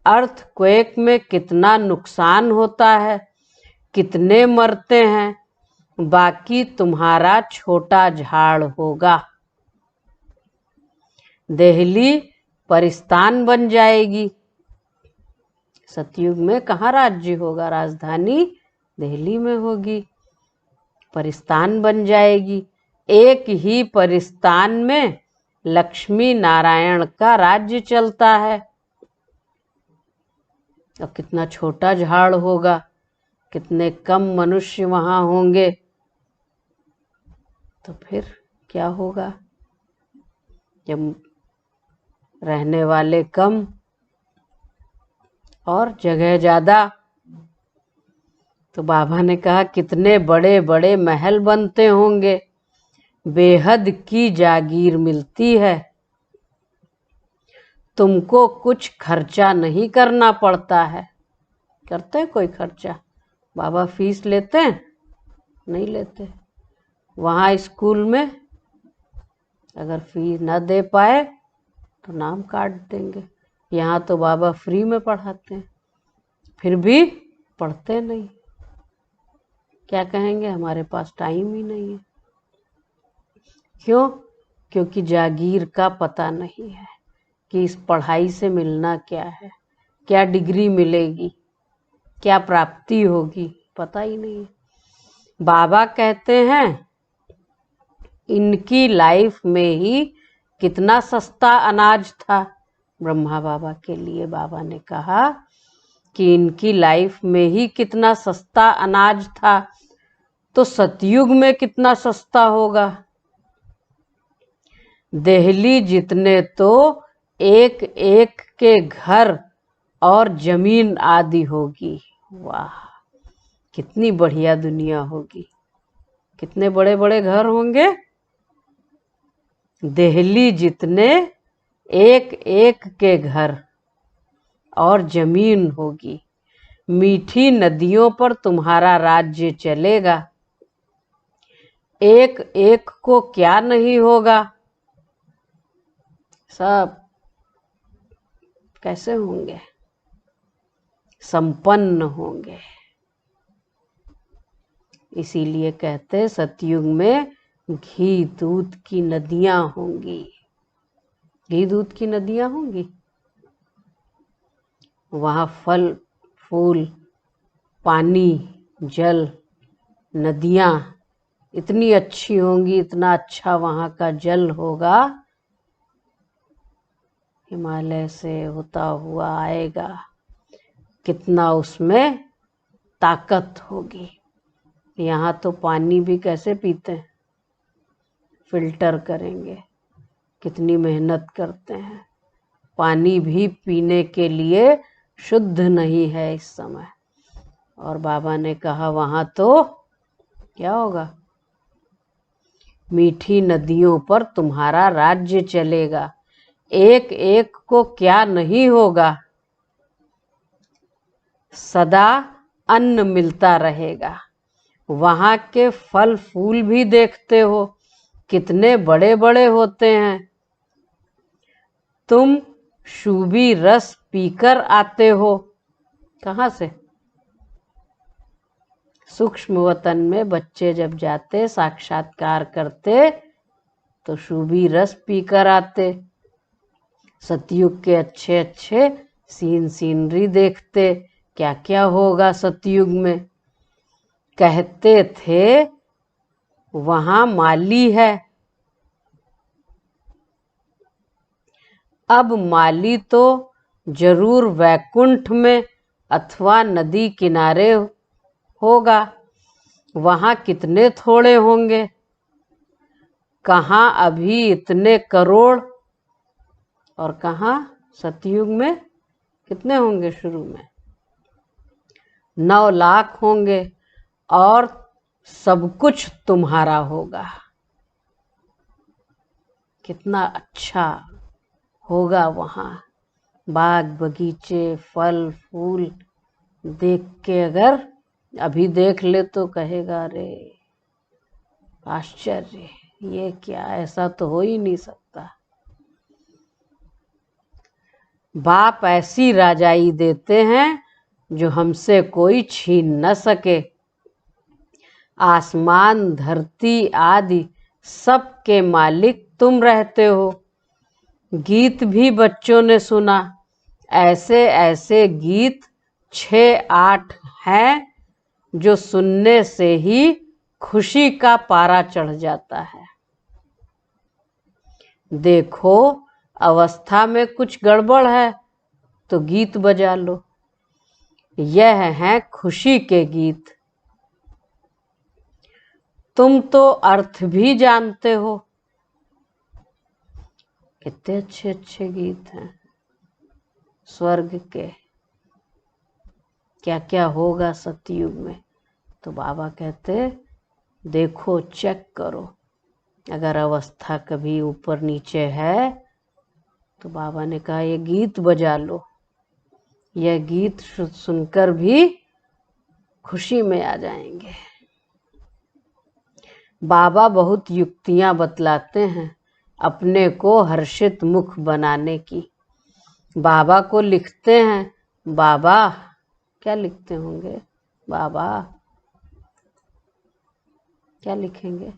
D: अर्थक्वेक में कितना नुकसान होता है, कितने मरते हैं। बाकी तुम्हारा छोटा झाड़ होगा। दिल्ली परिस्तान बन जाएगी। सतयुग में कहाँ राज्य होगा? राजधानी दिल्ली में होगी। परिस्तान बन जाएगी। एक ही परिस्तान में लक्ष्मी नारायण का राज्य चलता है। और कितना छोटा झाड़ होगा, कितने कम मनुष्य वहां होंगे। तो फिर क्या होगा? जब रहने वाले कम और जगह ज्यादा। तो बाबा ने कहा कितने बड़े बड़े महल बनते होंगे, बेहद की जागीर मिलती है, तुमको कुछ खर्चा नहीं करना पड़ता है। करते हैं कोई खर्चा? बाबा फीस लेते हैं? नहीं लेते। वहाँ स्कूल में अगर फीस ना दे पाए तो नाम काट देंगे। यहाँ तो बाबा फ्री में पढ़ाते हैं, फिर भी पढ़ते नहीं। क्या कहेंगे? हमारे पास टाइम ही नहीं है। क्यों? क्योंकि जागीर का पता नहीं है कि इस पढ़ाई से मिलना क्या है, क्या डिग्री मिलेगी, क्या प्राप्ति होगी, पता ही नहीं है। बाबा कहते हैं इनकी लाइफ में ही कितना सस्ता अनाज था। ब्रह्मा बाबा के लिए बाबा ने कहा कि इनकी लाइफ में ही कितना सस्ता अनाज था, तो सतयुग में कितना सस्ता होगा। दिल्ली जितने तो एक एक के घर और जमीन आदि होगी। वाह, कितनी बढ़िया दुनिया होगी। कितने बड़े बड़े घर होंगे। दिल्ली जितने एक एक के घर और जमीन होगी। मीठी नदियों पर तुम्हारा राज्य चलेगा। एक एक को क्या नहीं होगा। सब कैसे होंगे? संपन्न होंगे। इसीलिए कहते सतयुग में घी दूध की नदियां होंगी। घी दूध की नदियां होंगी। वहाँ फल फूल, पानी, जल, नदियां इतनी अच्छी होंगी, इतना अच्छा वहाँ का जल होगा, हिमालय से होता हुआ आएगा। कितना उसमें ताकत होगी। यहाँ तो पानी भी कैसे पीते हैं? फिल्टर करेंगे। कितनी मेहनत करते हैं। पानी भी पीने के लिए शुद्ध नहीं है इस समय। और बाबा ने कहा वहाँ तो क्या होगा? मीठी नदियों पर तुम्हारा राज्य चलेगा। एक एक को क्या नहीं होगा। सदा अन्न मिलता रहेगा। वहाँ के फल फूल भी देखते हो, कितने बड़े बड़े होते हैं। तुम शूबी रस पीकर आते हो। कहाँ से? सूक्ष्म वतन में बच्चे जब जाते साक्षात्कार करते तो शूबी रस पीकर आते। सतयुग के अच्छे अच्छे सीनरी देखते। क्या क्या होगा सतयुग में। कहते थे वहाँ माली है। अब माली तो जरूर वैकुंठ में अथवा नदी किनारे होगा। वहाँ कितने थोड़े होंगे। कहाँ अभी इतने करोड़, और कहाँ सतयुग में कितने होंगे? शुरू में 9 लाख होंगे और सब कुछ तुम्हारा होगा। कितना अच्छा होगा वहाँ। बाग बगीचे, फल फूल देख के अगर अभी देख ले तो कहेगा अरे आश्चर्य, ये क्या, ऐसा तो हो ही नहीं सकता। बाप ऐसी राजाई देते हैं जो हमसे कोई छीन न सके। आसमान धरती आदि सब के मालिक तुम रहते हो। गीत भी बच्चों ने सुना। ऐसे ऐसे गीत 6-8 हैं जो सुनने से ही खुशी का पारा चढ़ जाता है। देखो अवस्था में कुछ गड़बड़ है तो गीत बजा लो। यह हैं खुशी के गीत। तुम तो अर्थ भी जानते हो। कितने अच्छे अच्छे गीत हैं स्वर्ग के, क्या क्या होगा सतयुग में। तो बाबा कहते देखो, चेक करो, अगर अवस्था कभी ऊपर नीचे है तो बाबा ने कहा ये गीत बजा लो, यह गीत सुनकर भी खुशी में आ जाएंगे। बाबा बहुत युक्तियां बतलाते हैं अपने को हर्षित मुख बनाने की। बाबा को लिखते हैं, बाबा क्या लिखते होंगे, बाबा क्या लिखेंगे,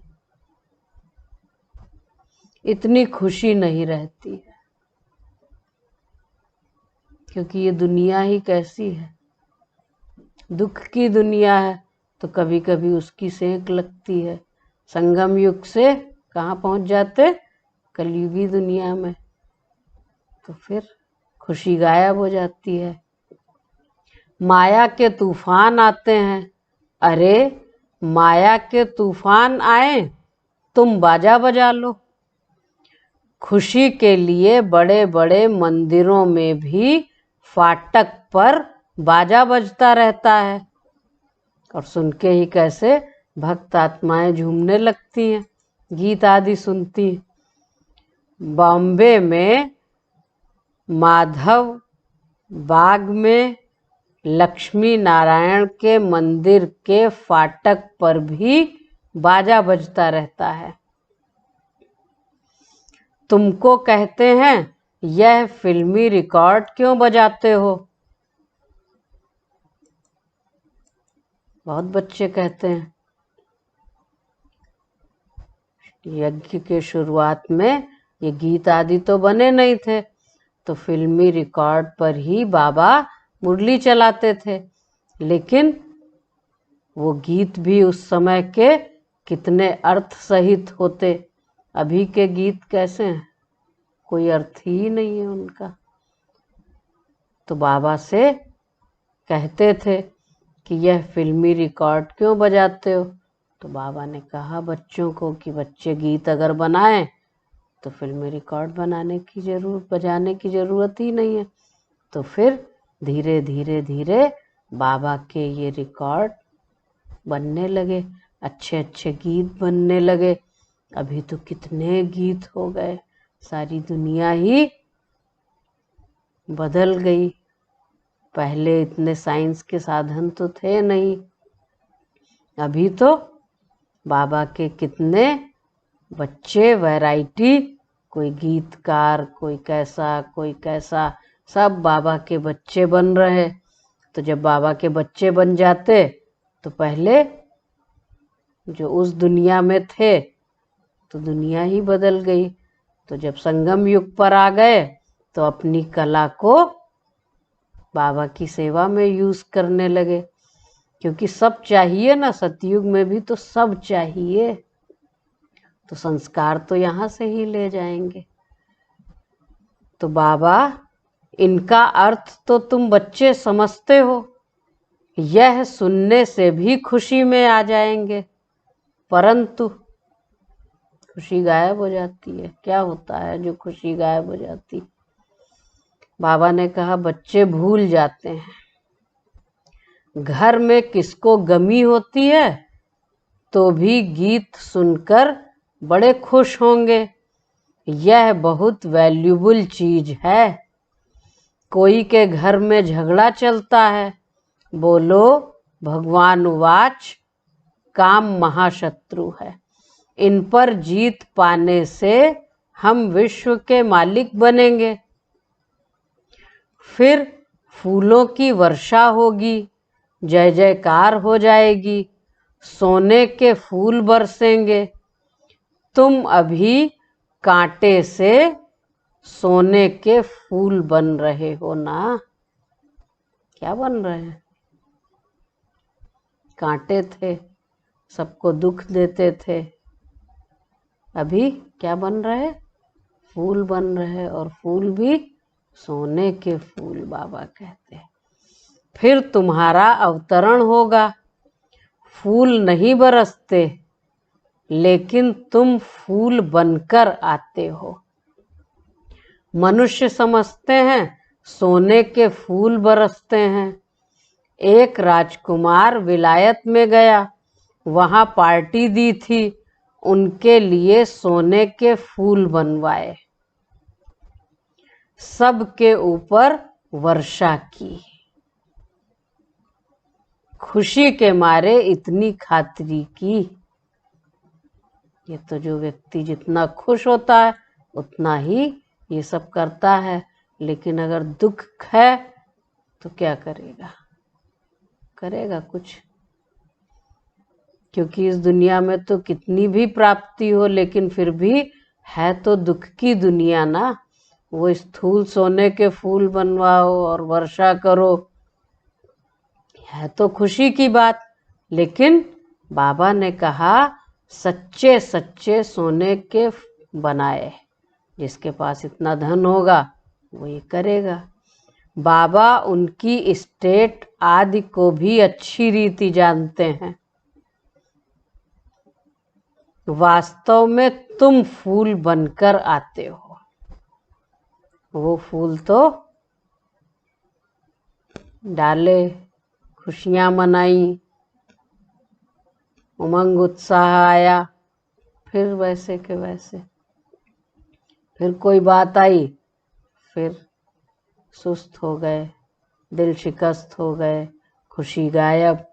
D: इतनी खुशी नहीं रहती है, क्योंकि ये दुनिया ही कैसी है, दुख की दुनिया है। तो कभी कभी उसकी सेंक लगती है। संगम युग से कहाँ पहुंच जाते, कलयुगी दुनिया में, तो फिर खुशी गायब हो जाती है। माया के तूफान आते हैं, अरे माया के तूफान आए तुम बाजा बजा लो। खुशी के लिए बड़े बड़े मंदिरों में भी फाटक पर बाजा बजता रहता है, और सुन के ही कैसे भक्त आत्माएं झूमने लगती हैं, गीत आदि सुनती हैं। बॉम्बे में माधव बाग में लक्ष्मी नारायण के मंदिर के फाटक पर भी बाजा बजता रहता है। तुमको कहते हैं यह फिल्मी रिकॉर्ड क्यों बजाते हो, बहुत बच्चे कहते हैं। यज्ञ के शुरुआत में ये गीत आदि तो बने नहीं थे, तो फिल्मी रिकॉर्ड पर ही बाबा मुरली चलाते थे। लेकिन वो गीत भी उस समय के कितने अर्थ सहित होते, अभी के गीत कैसे हैं, कोई अर्थ ही नहीं है उनका। तो बाबा से कहते थे कि यह फिल्मी रिकॉर्ड क्यों बजाते हो। तो बाबा ने कहा बच्चों को कि बच्चे गीत अगर बनाएं तो फिल्मी रिकॉर्ड बजाने की जरूरत ही नहीं है। तो फिर धीरे धीरे धीरे बाबा के ये रिकॉर्ड बनने लगे, अच्छे अच्छे गीत बनने लगे। अभी तो कितने गीत हो गए, सारी दुनिया ही बदल गई। पहले इतने साइंस के साधन तो थे नहीं, अभी तो बाबा के कितने बच्चे वैरायटी, कोई गीतकार, कोई कैसा, सब बाबा के बच्चे बन रहे। तो जब बाबा के बच्चे बन जाते तो पहले जो उस दुनिया में थे तो दुनिया ही बदल गई। तो जब संगम युग पर आ गए तो अपनी कला को बाबा की सेवा में यूज करने लगे, क्योंकि सब चाहिए ना, सतयुग में भी तो सब चाहिए। तो संस्कार तो यहाँ से ही ले जाएंगे। तो बाबा, इनका अर्थ तो तुम बच्चे समझते हो, यह सुनने से भी खुशी में आ जाएंगे, परंतु खुशी गायब हो जाती है। क्या होता है जो खुशी गायब हो जाती? बाबा ने कहा बच्चे भूल जाते हैं। घर में किसको गमी होती है तो भी गीत सुनकर बड़े खुश होंगे, यह बहुत वैल्यूबल चीज है। कोई के घर में झगड़ा चलता है, बोलो भगवान वाच काम महाशत्रु है, इन पर जीत पाने से हम विश्व के मालिक बनेंगे। फिर फूलों की वर्षा होगी, जय जयकार हो जाएगी, सोने के फूल बरसेंगे। तुम अभी कांटे से सोने के फूल बन रहे हो ना। क्या बन रहे हैं? कांटे थे, सबको दुख देते थे। अभी क्या बन रहे? फूल बन रहे, और फूल भी सोने के फूल बाबा कहते हैं। फिर तुम्हारा अवतरण होगा, फूल नहीं बरसते लेकिन तुम फूल बनकर आते हो। मनुष्य समझते हैं सोने के फूल बरसते हैं। एक राजकुमार विलायत में गया, वहां पार्टी दी थी, उनके लिए सोने के फूल बनवाए, सबके ऊपर वर्षा की। खुशी के मारे इतनी खातिरी की। ये तो जो व्यक्ति जितना खुश होता है उतना ही ये सब करता है, लेकिन अगर दुख है तो क्या करेगा? करेगा कुछ? क्योंकि इस दुनिया में तो कितनी भी प्राप्ति हो, लेकिन फिर भी है तो दुख की दुनिया ना। वो स्थूल सोने के फूल बनवाओ और वर्षा करो, है तो खुशी की बात, लेकिन बाबा ने कहा सच्चे सच्चे सोने के बनाए। जिसके पास इतना धन होगा वो ये करेगा। बाबा उनकी स्टेट आदि को भी अच्छी रीति जानते हैं। वास्तव में तुम फूल बनकर आते हो। वो फूल तो डाले, खुशियां मनाई, उमंग उत्साह आया, फिर वैसे के वैसे। फिर कोई बात आई, फिर सुस्त हो गए, दिल शिकस्त हो गए, खुशी गायब।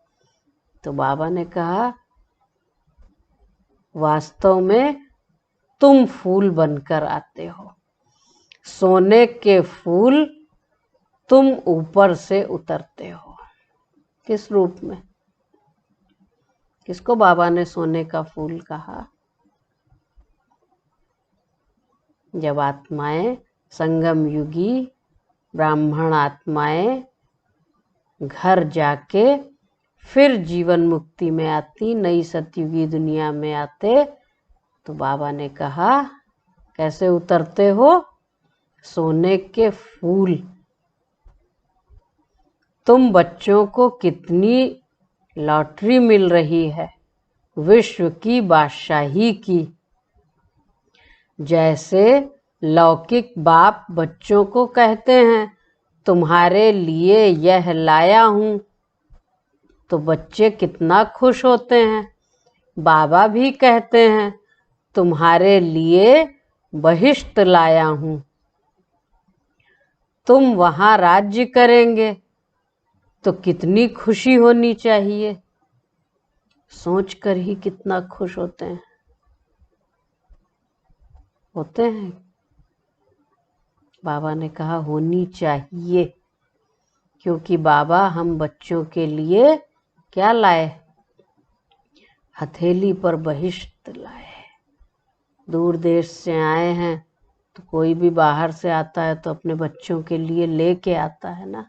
D: तो बाबा ने कहा वास्तव में तुम फूल बनकर आते हो। सोने के फूल तुम ऊपर से उतरते हो। किस रूप में? किसको बाबा ने सोने का फूल कहा? जब आत्माएं, संगम युगी ब्राह्मण आत्माएं घर जाके फिर जीवन मुक्ति में आती, नई सतयुगी दुनिया में आते, तो बाबा ने कहा कैसे उतरते हो? सोने के फूल। तुम बच्चों को कितनी लॉटरी मिल रही है, विश्व की बादशाही की। जैसे लौकिक बाप बच्चों को कहते हैं तुम्हारे लिए यह लाया हूं, तो बच्चे कितना खुश होते हैं। बाबा भी कहते हैं तुम्हारे लिए बहिष्ट लाया हूं, तुम वहां राज्य करेंगे, तो कितनी खुशी होनी चाहिए। सोचकर ही कितना खुश होते हैं। होते हैं? बाबा ने कहा होनी चाहिए, क्योंकि बाबा हम बच्चों के लिए क्या लाए? हथेली पर बहिष्ट लाए। दूर देश से आए हैं, तो कोई भी बाहर से आता है तो अपने बच्चों के लिए लेके आता है ना।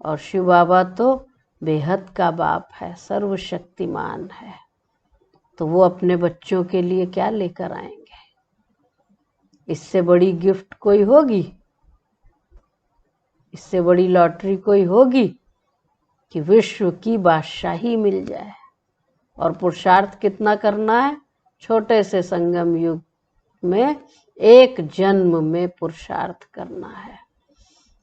D: और शिव बाबा तो बेहद का बाप है, सर्वशक्तिमान है, तो वो अपने बच्चों के लिए क्या लेकर आएंगे? इससे बड़ी गिफ्ट कोई होगी? इससे बड़ी लॉटरी कोई होगी कि विश्व की बादशाही मिल जाए? और पुरुषार्थ कितना करना है? छोटे से संगम युग में एक जन्म में पुरुषार्थ करना है,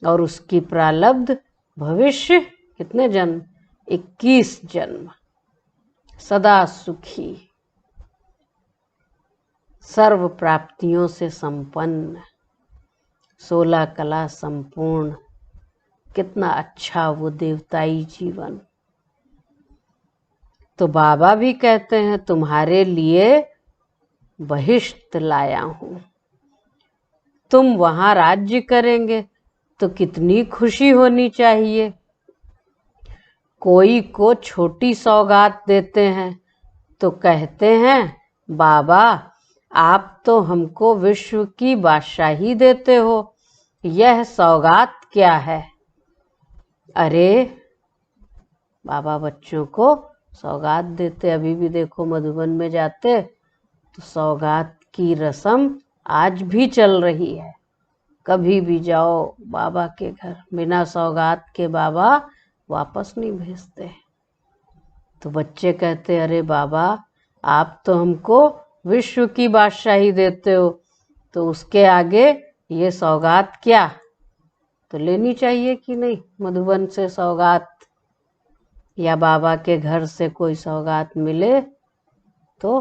D: और उसकी प्रारब्ध भविष्य कितने जन्म? 21 जन्म। सदा सुखी, सर्व प्राप्तियों से संपन्न, 16 कला संपूर्ण। कितना अच्छा वो देवताई जीवन। तो बाबा भी कहते हैं तुम्हारे लिए बहिष्ट लाया हूं, तुम वहां राज्य करेंगे, तो कितनी खुशी होनी चाहिए। कोई को छोटी सौगात देते हैं तो कहते हैं बाबा आप तो हमको विश्व की बादशाही देते हो, यह सौगात क्या है? अरे बाबा बच्चों को सौगात देते। अभी भी देखो मधुबन में जाते तो सौगात की रस्म आज भी चल रही है। कभी भी जाओ बाबा के घर, बिना सौगात के बाबा वापस नहीं भेजते। तो बच्चे कहते अरे बाबा आप तो हमको विश्व की बादशाही देते हो, तो उसके आगे ये सौगात क्या, तो लेनी चाहिए कि नहीं। मधुबन से सौगात या बाबा के घर से कोई सौगात मिले तो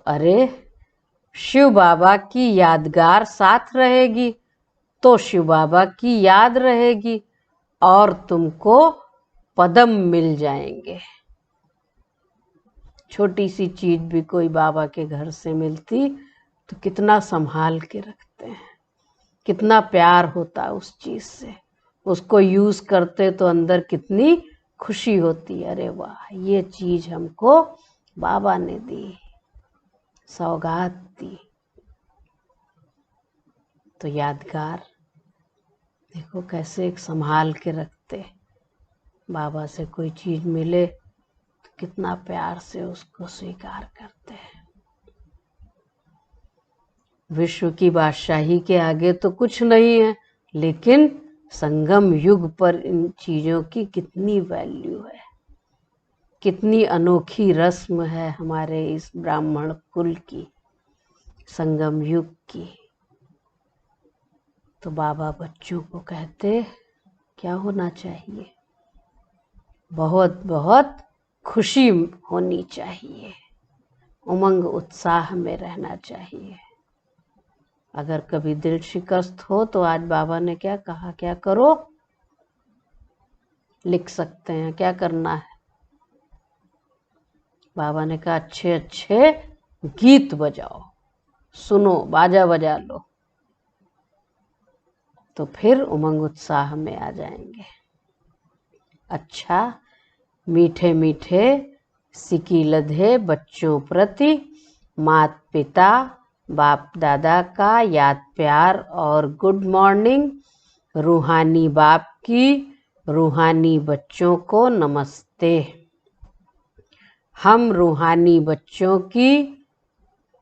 D: अरे शिव बाबा की यादगार साथ रहेगी तो शिव बाबा की याद रहेगी और तुमको पदम मिल जाएंगे। छोटी सी चीज भी कोई बाबा के घर से मिलती तो कितना संभाल के रखते हैं, कितना प्यार होता उस चीज से, उसको यूज करते तो अंदर कितनी खुशी होती। अरे वाह, ये चीज हमको बाबा ने दी, सौगात दी। तो यादगार देखो कैसे एक संभाल के रखते। बाबा से कोई चीज मिले तो कितना प्यार से उसको स्वीकार करते हैं। विश्व की बादशाही के आगे तो कुछ नहीं है, लेकिन संगम युग पर इन चीजों की कितनी वैल्यू है, कितनी अनोखी रस्म है हमारे इस ब्राह्मण कुल की, संगम युग की। तो बाबा बच्चों को कहते क्या होना चाहिए, बहुत बहुत खुशी होनी चाहिए, उमंग उत्साह में रहना चाहिए। अगर कभी दिल शिकस्त हो तो आज बाबा ने क्या कहा, क्या करो, लिख सकते हैं क्या करना है। बाबा ने कहा अच्छे अच्छे गीत बजाओ, सुनो, बाजा बजा लो, तो फिर उमंग उत्साह में आ जाएंगे। अच्छा, मीठे मीठे सिकी लधे बच्चों प्रति मात पिता बाप दादा का याद प्यार और गुड मॉर्निंग। रूहानी बाप की रूहानी बच्चों को नमस्ते। हम रूहानी बच्चों की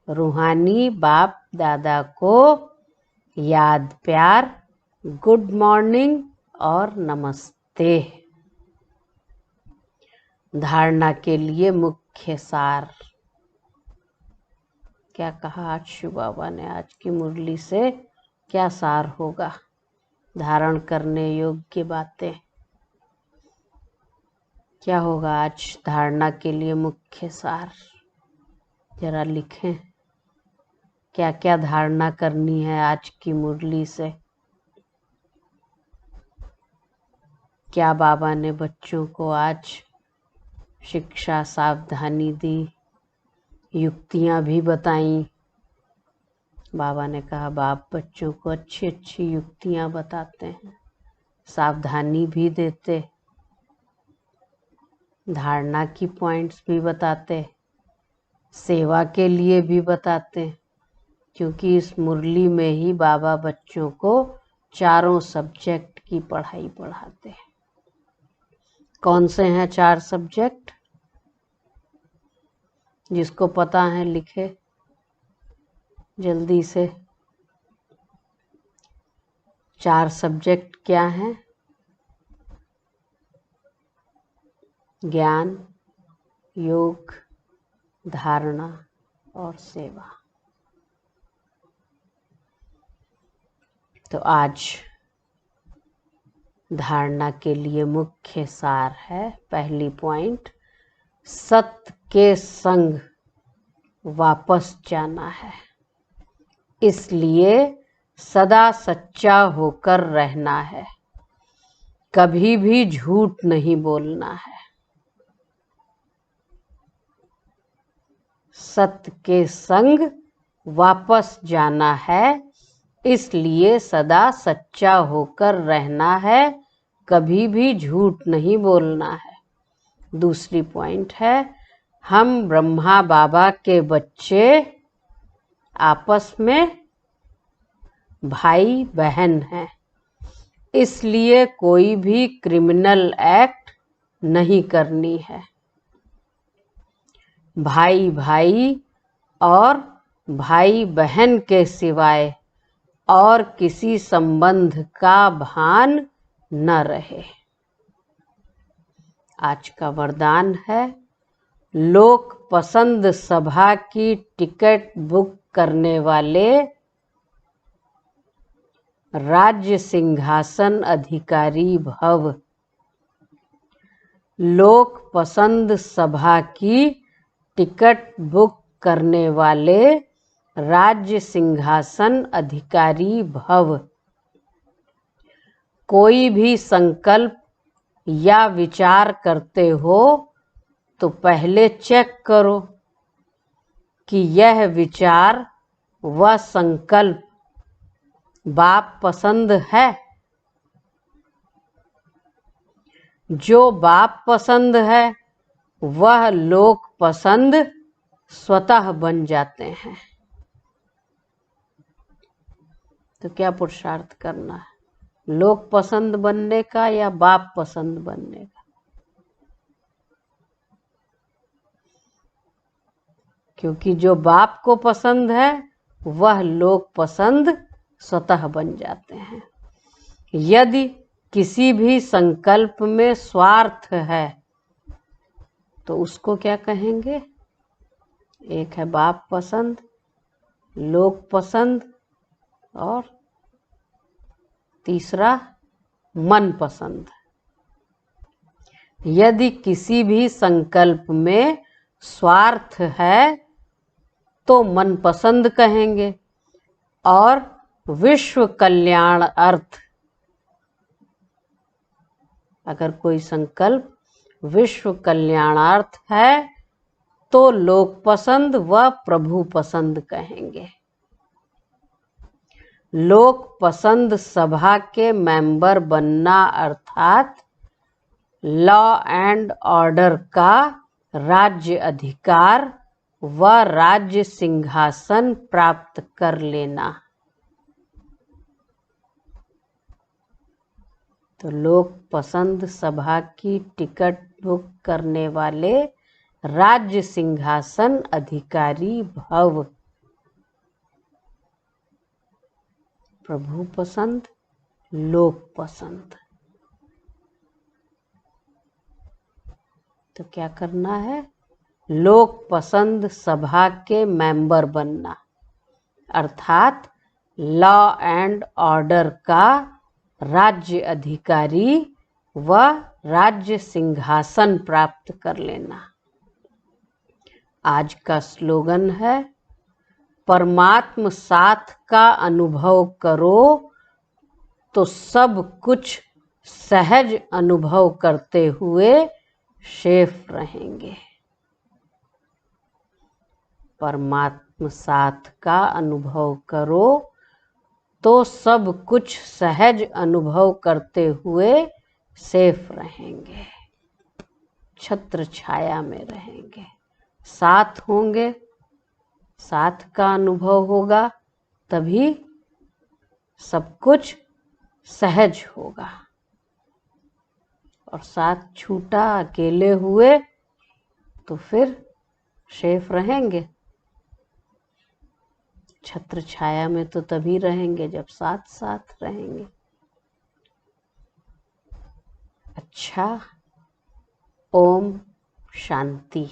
D: रूहानी बाप दादा को याद प्यार, गुड मॉर्निंग और नमस्ते। धारणा के लिए मुख्य सार क्या कहा आज शिव बाबा ने, आज की मुरली से क्या सार होगा, धारण करने योग्य बातें क्या होगा आज धारणा के लिए मुख्य सार, जरा लिखें क्या क्या धारणा करनी है आज की मुरली से। क्या बाबा ने बच्चों को आज शिक्षा सावधानी दी, युक्तियां भी बताई। बाबा ने कहा बाप बच्चों को अच्छी अच्छी युक्तियां बताते हैं, सावधानी भी देते, धारणा की पॉइंट्स भी बताते, सेवा के लिए भी बताते, क्योंकि इस मुरली में ही बाबा बच्चों को चारों सब्जेक्ट की पढ़ाई पढ़ाते हैं। कौन से हैं 4 सब्जेक्ट, जिसको पता है लिखे जल्दी से। 4 सब्जेक्ट क्या हैं, ज्ञान, योग, धारणा और सेवा। तो आज धारणा के लिए मुख्य सार है, पहली पॉइंट, सत्य के संग वापस जाना है, इसलिए सदा सच्चा होकर रहना है, कभी भी झूठ नहीं बोलना है। सत्य के संग वापस जाना है, इसलिए सदा सच्चा होकर रहना है, कभी भी झूठ नहीं बोलना है। दूसरी पॉइंट है, हम ब्रह्मा बाबा के बच्चे आपस में भाई बहन हैं, इसलिए कोई भी क्रिमिनल एक्ट नहीं करनी है। भाई भाई और भाई बहन के सिवाय और किसी संबंध का भान न रहे। आज का वरदान है, लोक पसंद सभा की टिकट बुक करने वाले राज्य सिंहासन अधिकारी भव। लोक पसंद सभा की टिकट बुक करने वाले राज्य सिंहासन अधिकारी भव। कोई भी संकल्प या विचार करते हो तो पहले चेक करो कि यह विचार व संकल्प बाप पसंद है। जो बाप पसंद है वह लोक पसंद स्वतः बन जाते हैं। तो क्या पुरुषार्थ करना है, लोक पसंद बनने का या बाप पसंद बनने का? क्योंकि जो बाप को पसंद है वह लोक पसंद स्वतः बन जाते हैं। यदि किसी भी संकल्प में स्वार्थ है तो उसको क्या कहेंगे? एक है बाप पसंद, लोक पसंद, और तीसरा मन पसंद। यदि किसी भी संकल्प में स्वार्थ है तो मन पसंद कहेंगे, और विश्व कल्याण अर्थ, अगर कोई संकल्प विश्व कल्याणार्थ है तो लोक पसंद व प्रभु पसंद कहेंगे। लोक पसंद सभा के मेंबर बनना अर्थात लॉ एंड ऑर्डर का राज्य अधिकार व राज्य सिंहासन प्राप्त कर लेना। तो लोक पसंद सभा की टिकट बुक करने वाले राज्य सिंहासन अधिकारी भव। प्रभु पसंद, लोक पसंद। तो क्या करना है? लोक पसंद सभा के मेंबर बनना अर्थात लॉ एंड ऑर्डर का राज्य अधिकारी व राज्य सिंहासन प्राप्त कर लेना। आज का स्लोगन है, परमात्म साथ का अनुभव करो तो सब कुछ सहज अनुभव करते हुए सेफ रहेंगे। परमात्म साथ का अनुभव करो तो सब कुछ सहज अनुभव करते हुए सेफ रहेंगे, छत्र छाया में रहेंगे, साथ होंगे, साथ का अनुभव होगा तभी सब कुछ सहज होगा। और साथ छूटा, अकेले हुए तो फिर सेफ रहेंगे। छत्र छाया में तो तभी रहेंगे जब साथ साथ रहेंगे। अच्छा, ओम शांति।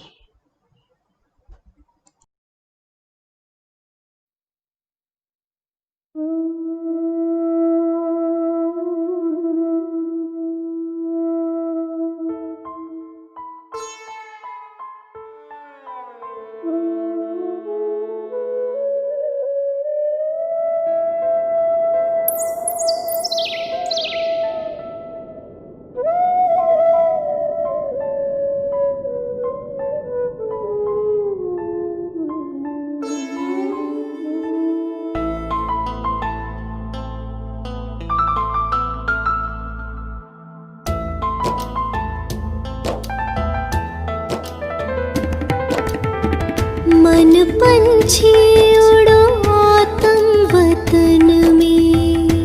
E: मन पंछी उड़ो आतम वतन में,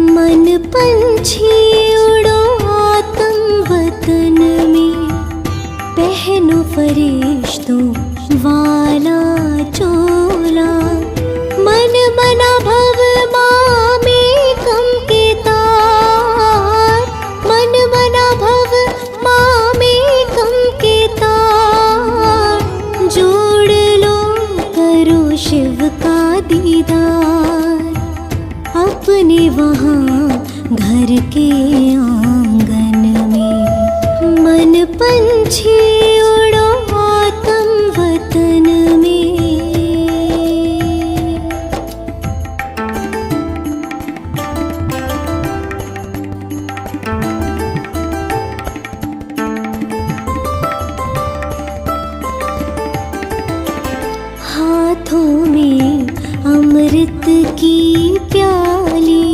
E: मन पंछी उड़ो आतम वतन में, पहनो फरिश्तों वाला चोला, मन मना भव माँ में कम के तार, मन मना भव माँ में कम के अपने वहाँ घर के आंगन में। मन पंछी उड़ो आत्म वतन में। हाथों में अमृत की प्याली,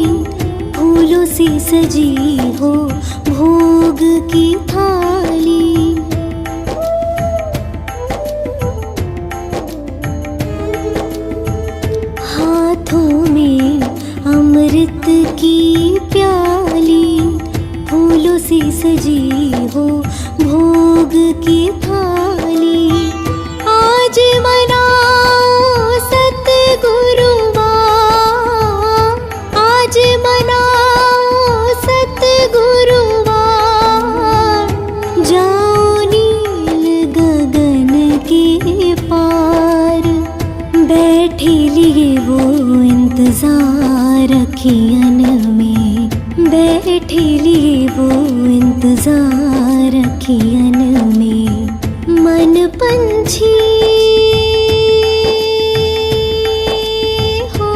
E: फूलों से सजी हो भोग की थाली। हाथों में अमृत की प्याली, फूलों से सजी हो भोग की थाली। आज मनाओ सतगुरुवार, आज मनाओ सतगुरुवार। जाओ नील गगन के पार, बैठे लिए वो इंतजार अखियन में। बैठे लिए वो इंतजार अखियन में। मन पंछी हो।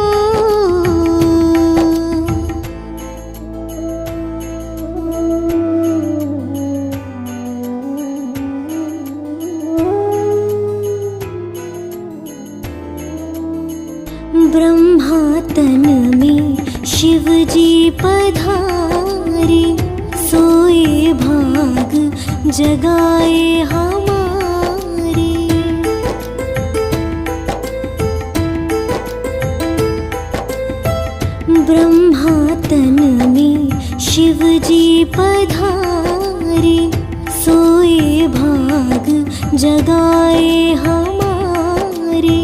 E: ब्रह्मा तन में शिव जी पधारे, सोए भाग जगाए हमारे। ब्रह्मा तन में शिव जी पधारे, सोए भाग जगाए हमारे।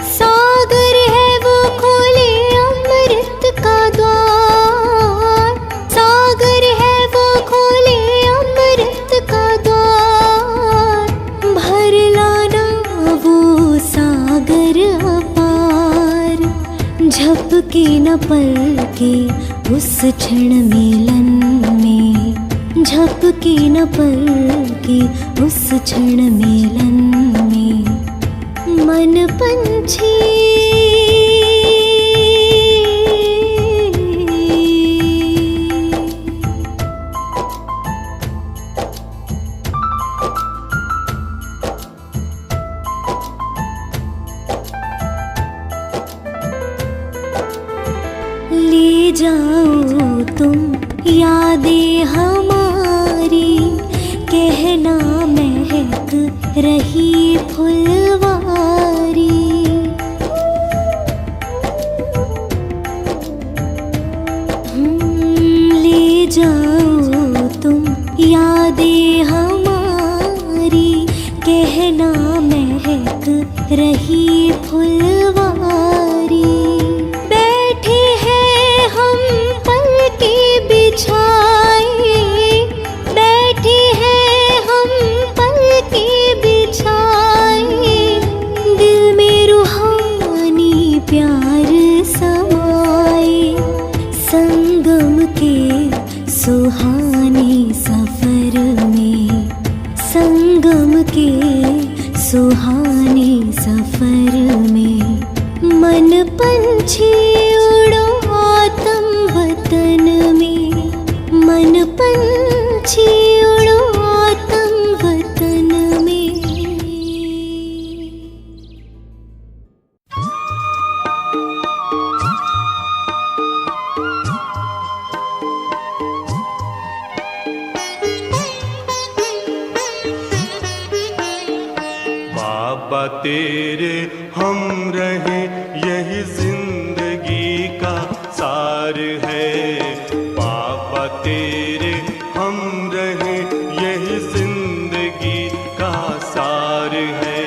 E: सागर है वो खोले अमृत का द्वार, सागर है वो खोले अमृत का द्वार। भर लाना वो सागर अपार, झपके न पलके उस क्षण मिलन में। झपके न पलके उस क्षण मिलन में। मन पंछी ले जाओ तुम यादें हमारी, कहना महक रही फुलवारी। ले जाओ तुम यादें हमारी, कहना महक रही फुलवारी। बैठे हैं हम पलके बिछाए, बैठे हैं हम पलके बिछाए। दिल में रूहानी प्यार समाए, संगम के सुहाने सफर में। संगम के सुहाने सफर में। मन पंछी उड़ो आत्म वतन में। मन पंछी उड़ो आत्म वतन में।
B: बाबा तेरे हम रहे यही जिंदगी का सार है। बाबा तेरे हम रहे यही जिंदगी का सार है।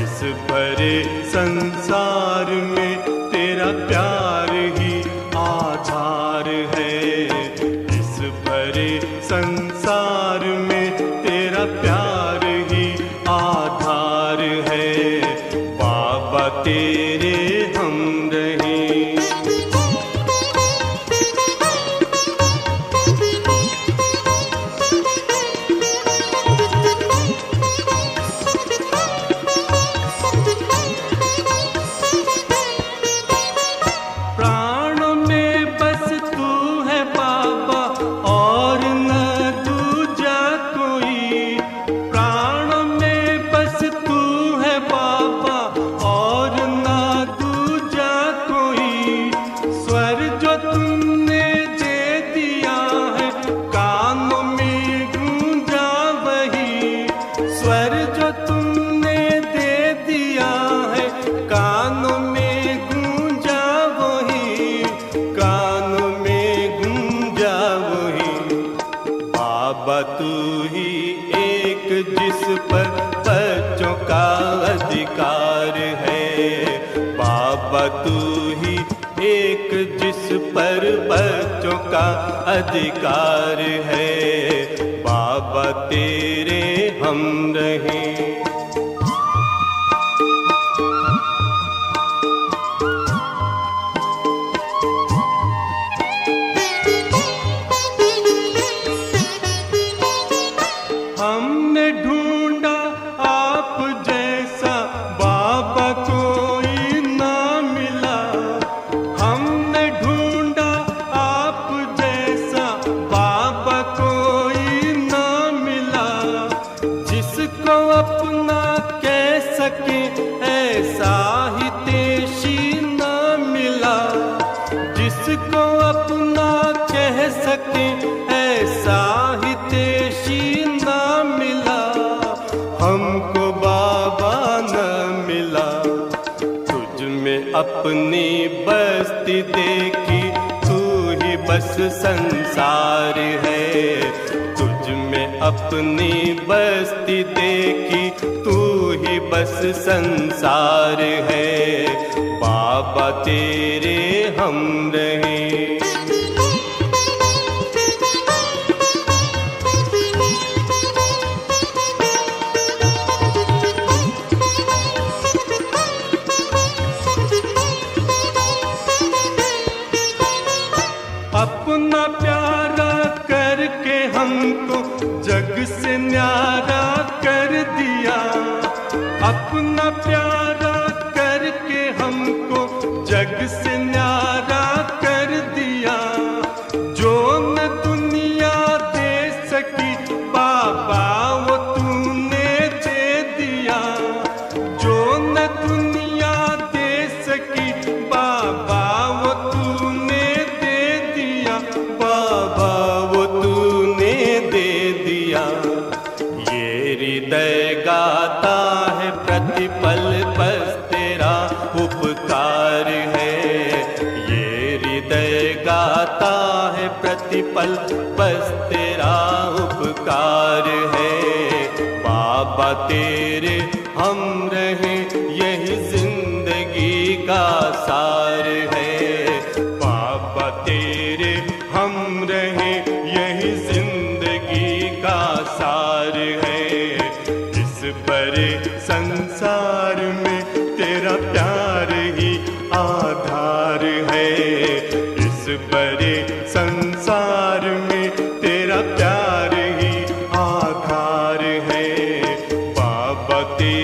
B: इस भरे संसार में तेरा प्यार ही आधार है। इस भरे संसार में तेरा प्यार ही आधार है। बाबा तेरे हम रहे। ही एक जिस पर बच्चों का अधिकार है। बाबा तेरे हम रहें। हमने ढूंढा आप जैसा बाबा कोई ना मिला। हमने ढूंढा आप जैसा बाबा कोई ना मिला। जिसको अपना कह सके ऐसा हितैषी ना मिला। जिसको अपना कह सके ऐसा हितैषी ना मिला। हमको बाबा न मिला। तुझ में अपनी बस्ती देखी, तू ही बस संसार है। तुझ में अपनी बस्ती देखी, तू ही बस संसार है। बाबा तेरे हम रहें। अपना प्यारा करके हमको जग से न्यारा कर दिया। अपना प्यारा करके हमको जग से न्यारा कर दिया। जो न दुनिया दे सकी बाबा वो तूने दे दिया। जो न दुनिया दे सकी बाबा वो तूने दे दिया। बाबा वो तूने दे दिया। ये हृदय गाता है प्रतिपल बस तेरा उपकार है। ये हृदय गाता है प्रतिपल बस तेरा उपकार है। बाबा तेरे हम रहें यही जिंदगी का सार है। बाबा तेरे हम रहें यही जिंदगी का सार है। इस बड़े संसार में तेरा प्यार ही आधार है। इस बड़े संसार में तेरा प्यार ही आधार है। बाबा तेरे